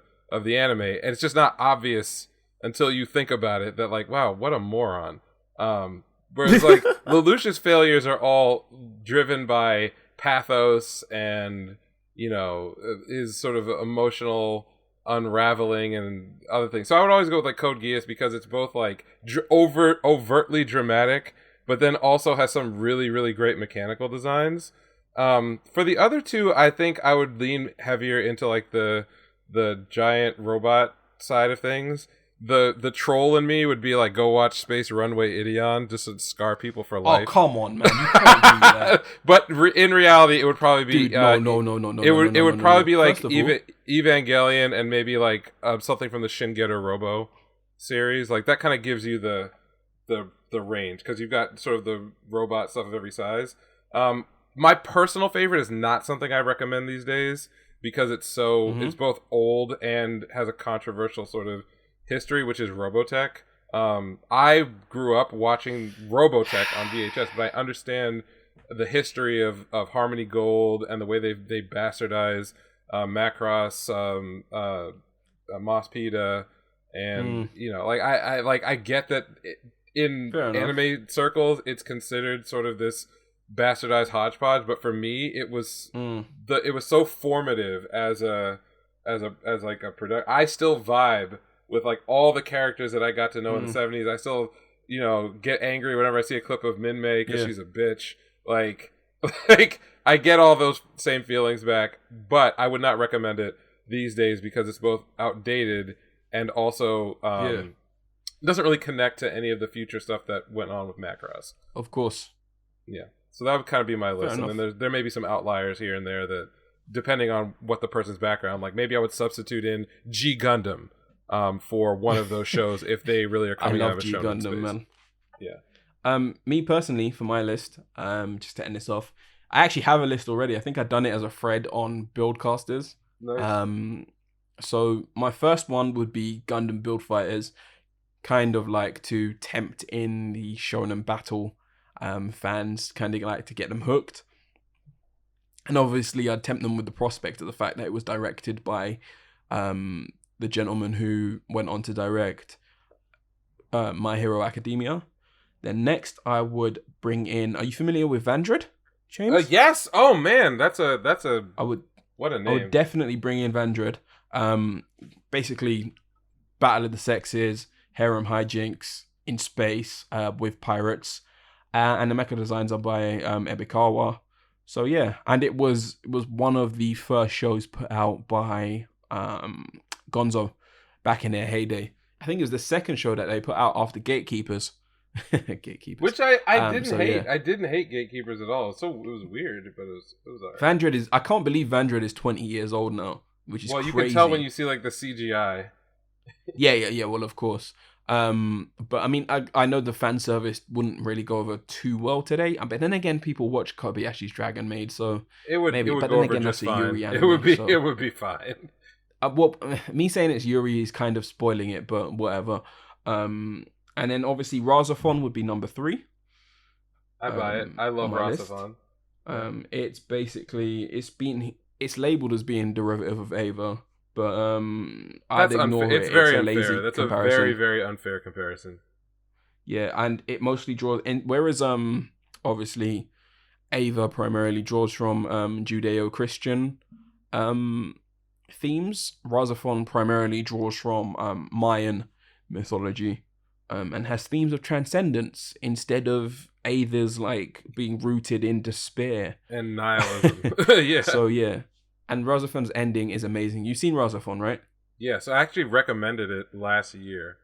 anime, and it's just not obvious until you think about it that like, wow, what a moron. Whereas like Lelouch's failures are all driven by pathos and his sort of emotional unraveling and other things. So I would always go with like Code Geass because it's both like overtly dramatic, but then also has some really, really great mechanical designs. For the other two, I think I would lean heavier into like the giant robot side of things. The troll in me would be like, go watch Space Runway Ideon just to scar people for life. Oh, come on, man. You can't do that. But in reality, it would probably be... Dude, no. It would probably be like Evangelion and maybe like something from the Shin Getter Robo series. Like that kind of gives you the range because you've got sort of the robot stuff of every size. My personal favorite is not something I recommend these days because it's it's both old and has a controversial sort of history, which is Robotech. I grew up watching Robotech on VHS, but I understand the history of Harmony Gold and the way they bastardize Macross, Mospita, and I get that in anime circles it's considered sort of this bastardized hodgepodge, but for me it was it was so formative as like a product. I still vibe with like all the characters that I got to know in the 70s. I still, get angry whenever I see a clip of Min-Mei because she's a bitch. Like I get all those same feelings back, but I would not recommend it these days because it's both outdated and also doesn't really connect to any of the future stuff that went on with Macross. Of course. Yeah. So that would kind of be my list. And then there may be some outliers here and there that, depending on what the person's background, like maybe I would substitute in G Gundam for one of those shows if they really are coming out of a show. I love G Gundam, man. Yeah. Me personally, for my list, just to end this off, I actually have a list already. I think I've done it as a thread on Buildcasters. Nice. So my first one would be Gundam Build Fighters, kind of like to tempt in the Shonen Battle fans, kind of like to get them hooked. And obviously, I'd tempt them with the prospect of the fact that it was directed by the gentleman who went on to direct My Hero Academia. Then next, I would bring in. Are you familiar with Vandred, James? Yes. Oh man, that's a. What a name. I would definitely bring in Vandred. Basically, Battle of the Sexes, harem hijinks in space with pirates, and the mecha designs are by Ebikawa. So yeah, and it was one of the first shows put out by Gonzo back in their heyday. I think it was the second show that they put out after Gatekeepers. Gatekeepers. Which I didn't hate. Yeah. I didn't hate Gatekeepers at all. So it was weird, but it was alright. Vandred is. I can't believe Vandred is 20 years old now, which is crazy. Well, you can tell when you see like the CGI. Yeah. Well, of course. But I mean, I know the fan service wouldn't really go over too well today. But then again, people watch Kobayashi's Dragon Maid, so it would. Maybe. It would but go then over again, just that's a fine. Yuri anime, It would be fine. Well, me saying it's Yuri is kind of spoiling it, but whatever. And then obviously Razafon would be number 3. I buy it. I love Razafon. It's basically it's labeled as being derivative of Ava, but I'd ignore it. It's very a lazy unfair. That's comparison. a very, very unfair comparison. Yeah, and it mostly draws. And whereas obviously Ava primarily draws from Judeo-Christian themes, Razafon primarily draws from Mayan mythology, and has themes of transcendence instead of Ava's like being rooted in despair and nihilism. Yeah. So yeah, and Razafon's ending is amazing. You've seen Razafon, right? Yes, I actually recommended it last year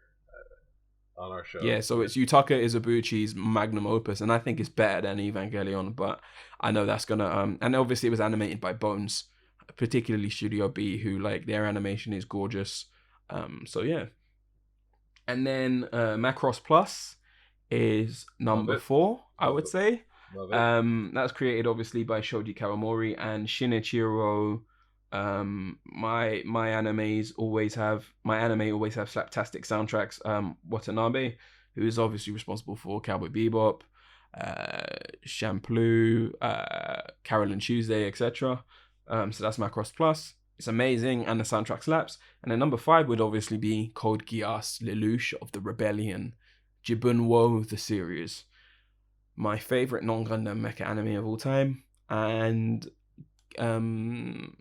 on our show. Yeah, so it's Yutaka Izubuchi's magnum opus, and I think it's better than Evangelion, but I know that's gonna and obviously it was animated by Bones, particularly Studio B, who like their animation is gorgeous. So yeah. And then Macross Plus is number 4, I would say. Love it. That's created obviously by Shoji Kawamori and Shinichiro. My anime always have slaptastic soundtracks. Watanabe, who is obviously responsible for Cowboy Bebop, Shampoo, Carol and Tuesday, etc. So that's Macross Plus. It's amazing, and the soundtrack slaps. And then number 5 would obviously be Code Geass Lelouch of the Rebellion, Jibunwo the series, my favorite non-Gundam mecha anime of all time, and Goro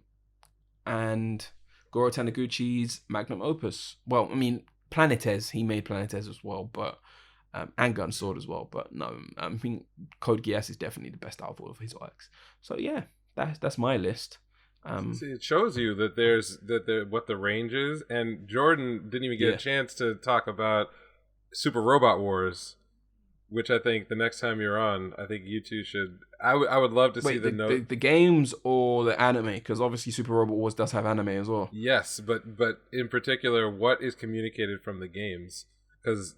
Taniguchi's magnum opus. Well, I mean, Planetes, he made Planetes as well, but and Gun Sword as well. But no, I think Code Geass is definitely the best out of all of his works. So yeah, that's my list. See, it shows you that there what the range is, and Jordan didn't even get a chance to talk about Super Robot Wars, which I think the next time you're on, I think you two should. I would love to see the games or the anime, because obviously Super Robot Wars does have anime as well. Yes, but in particular, what is communicated from the games? Because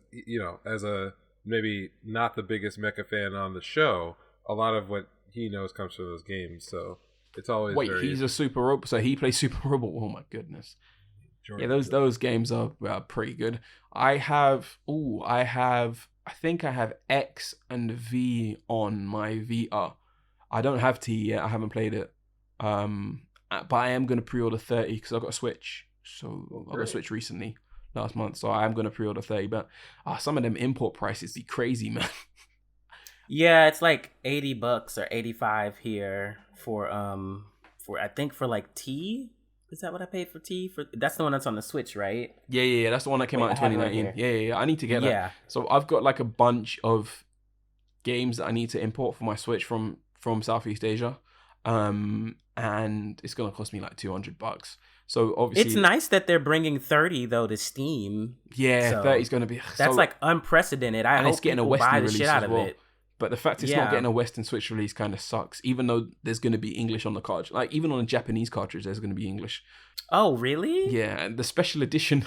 as a maybe not the biggest mecha fan on the show, a lot of what he knows comes from those games. So. It's always he's a Super Robot, so he plays Super Robot. Oh my goodness! Jordan, yeah, those games are pretty good. I think I have X and V on my VR. I don't have T yet. I haven't played it. But I am gonna pre-order 30 because I got a Switch. So I got a Switch recently last month, so I am gonna pre-order 30. But some of them import prices be crazy, man. Yeah, it's like $80 or 85 here for I think for like T. Is that what I paid for T? That's the one that's on the Switch, right? Yeah. That's the one that came out in 2019. Yeah. I need to get that. Yeah. So I've got like a bunch of games that I need to import for my Switch from Southeast Asia, and it's gonna cost me like $200. So obviously, it's nice that they're bringing 30 though to Steam. Yeah, so 30 is gonna be. That's like unprecedented. I hope it's getting a Western release out of it. But the fact it's not getting a Western Switch release kind of sucks, even though there's going to be English on the cartridge. Like, even on a Japanese cartridge, there's going to be English. Oh, really? Yeah, and the special edition,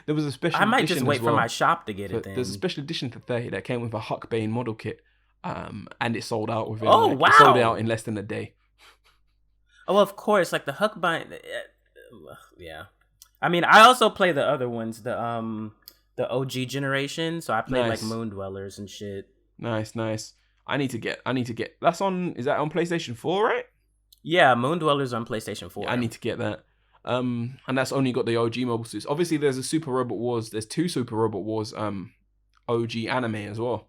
there was a special edition. I might just wait for my shop to get it then. There's a special edition for 30 that came with a Huckbane model kit, and it sold out within, wow. It sold out in less than a day. Oh, of course, like the Huckbane, yeah. I mean, I also play the other ones, the OG generation, so I play like Moon Dwellers and shit. Nice. I need to get. Is that on PlayStation 4, right? Yeah, Moon Dwellers on PlayStation 4. I need to get that. And that's only got the OG mobile suits. Obviously, there's a Super Robot Wars. There's 2 Super Robot Wars OG anime as well.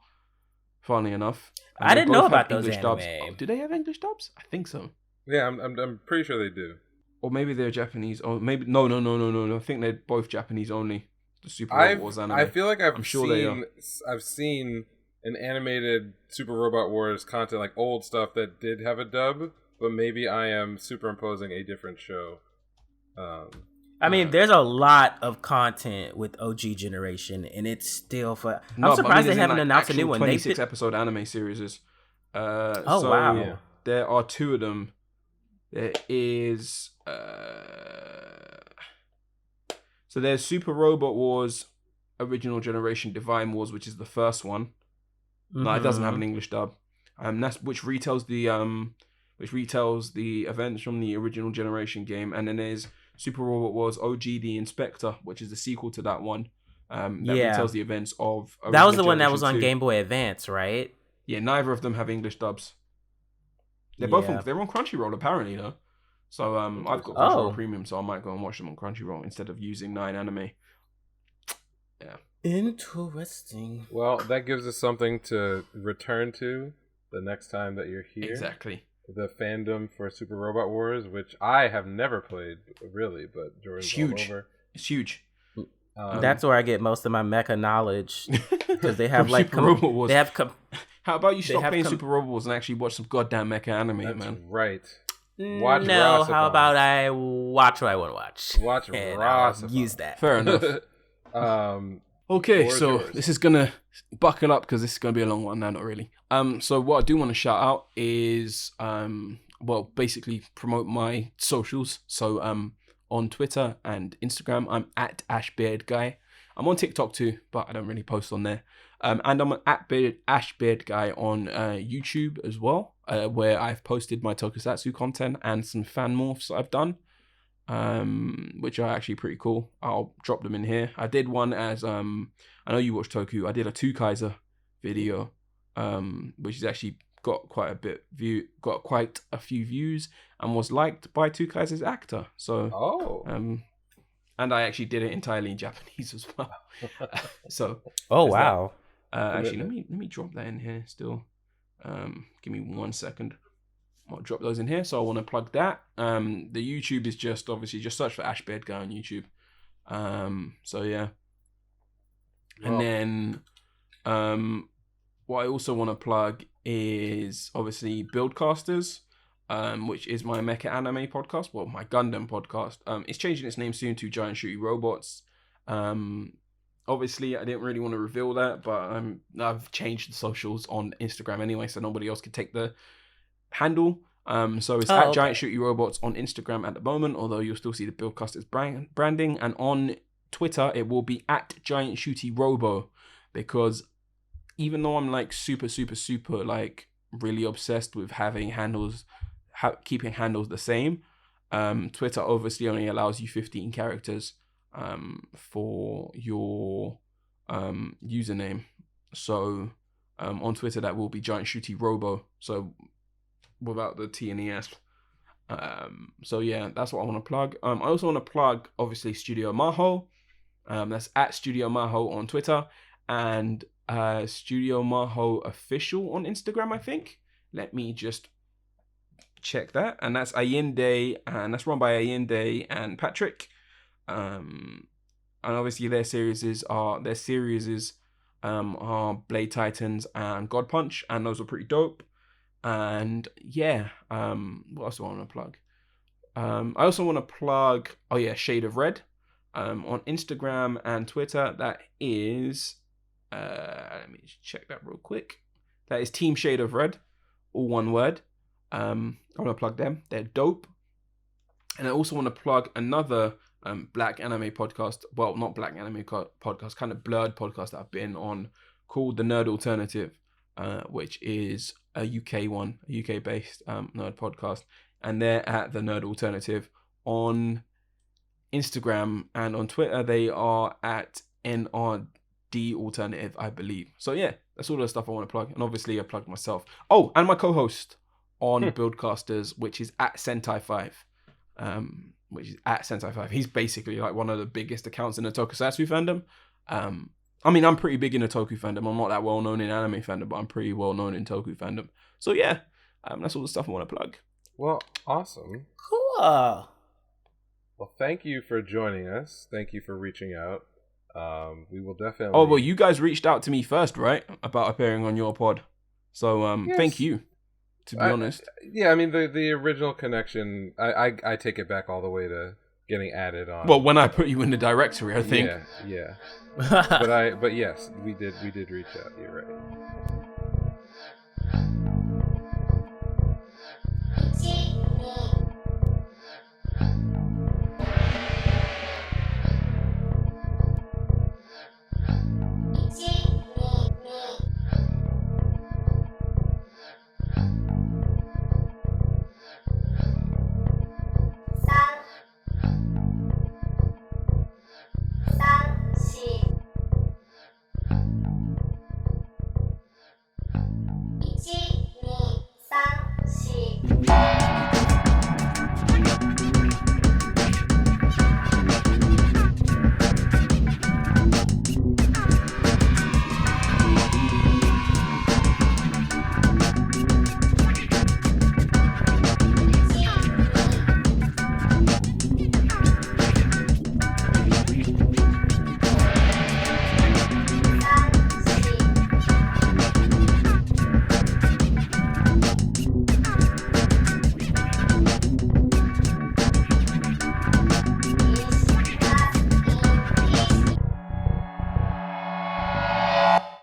Funnily enough, I didn't know about those English anime. dubs. Oh, do they have English dubs? I think so. Yeah, I'm pretty sure they do. Or maybe they're Japanese. Or maybe no. I think they're both Japanese only. The Super Robot Wars anime. I feel like I'm sure they are. I've seen an animated Super Robot Wars content, like old stuff that did have a dub, but maybe I am superimposing a different show. I mean, there's a lot of content with OG generation, and it's still for. I'm surprised they haven't announced a new one. 26 episode anime series. Wow! Yeah. There are 2 of them. There is. So there's Super Robot Wars, Original Generation Divine Wars, which is the first one. Mm-hmm. No, it doesn't have an English dub. That's which retells the events from the Original Generation game, and then there's Super Robot Wars OG the Inspector, which is the sequel to that one. That retells the events of. That was the one that was on 2. Game Boy Advance, right? Yeah, neither of them have English dubs. They're both they're on Crunchyroll apparently though. So I've got Crunchyroll Premium, so I might go and watch them on Crunchyroll instead of using 9 Anime. Yeah. Interesting. Well, that gives us something to return to the next time that you're here. Exactly. The fandom for Super Robot Wars, which I have never played really, but Jordan's all over. It's huge. That's where I get most of my mecha knowledge because they have like Super Robot Wars. How about you stop playing Super Robot Wars and actually watch some goddamn mecha anime, That's man? Right. Watch no, how about I watch what I want to watch? Watch and use that. Fair enough. Okay, so this is gonna buckle up because this is gonna be a long one. No, not really. So what I do want to shout out is basically promote my socials. So on Twitter and Instagram, I'm at AshBeardGuy. I'm on TikTok too, but I don't really post on there. And I'm at AshBeardGuy on YouTube as well, where I've posted my tokusatsu content and some fan morphs I've done, which are actually pretty cool. I'll drop them in here. I did one as I know you watch Toku. I did a 2 Kaiser video, which has actually got quite a few views and was liked by 2 Kaiser's actor. So and I actually did it entirely in Japanese as well. So wow. Actually, let me drop that in here still. Give me 1 second. I'll drop those in here. So I want to plug that. The YouTube is just search for AshBeardGuy on YouTube. So yeah. And then what I also want to plug is obviously Buildcasters, which is my mecha anime podcast. Well, my Gundam podcast. It's changing its name soon to Giant Shooty Robots. Obviously, I didn't really want to reveal that, but I've changed the socials on Instagram anyway, so nobody else can take the handle. So it's at Giant Shooty Robots on Instagram at the moment, although you'll still see the Buildcasters branding. And on Twitter, it will be at Giant Shooty Robo, because even though I'm like super like really obsessed with having handles, keeping handles the same, Twitter obviously only allows you 15 characters for your username. So on Twitter that will be Giant Shooty Robo, so without the T and the S. So yeah, that's what I want to plug. I also want to plug obviously Studio Maho. That's at Studio Maho on Twitter and Studio Maho Official on Instagram, I think. Let me just check that. And that's Ayinde, and that's run by Ayinde and Patrick. And obviously their series are Blade Titans and God Punch, and those are pretty dope. And yeah, what else do I want to plug? I also want to plug Shade of Red on Instagram and Twitter. That is let me check that real quick. That is Team Shade of Red, all one word. I want to plug them. They're dope. And I also want to plug another black anime podcast, well, not black anime podcast, kind of blurred podcast that I've been on, called The Nerd Alternative, which is a UK based nerd podcast, and they're at The Nerd Alternative on Instagram, and on Twitter they are at NRD Alternative, I believe. So yeah, that's all the stuff I want to plug, and obviously I plugged myself. Oh, and my co-host on Buildcasters, which is at Sentai5. He's basically like one of the biggest accounts in the tokusatsu fandom. I mean, I'm pretty big in the Toku fandom. I'm not that well known in anime fandom, but I'm pretty well known in Toku fandom. So yeah, that's all the stuff I want to plug. Well, awesome. Cool. Well, thank you for joining us. Thank you for reaching out. We will definitely. Oh well, you guys reached out to me first, right, about appearing on your pod. So Yes. Thank you. To be honest, yeah, I mean the original connection. I take it back all the way to getting added on. well, when I put you in the directory, I think. Yeah. But yes, we did reach out. You're right.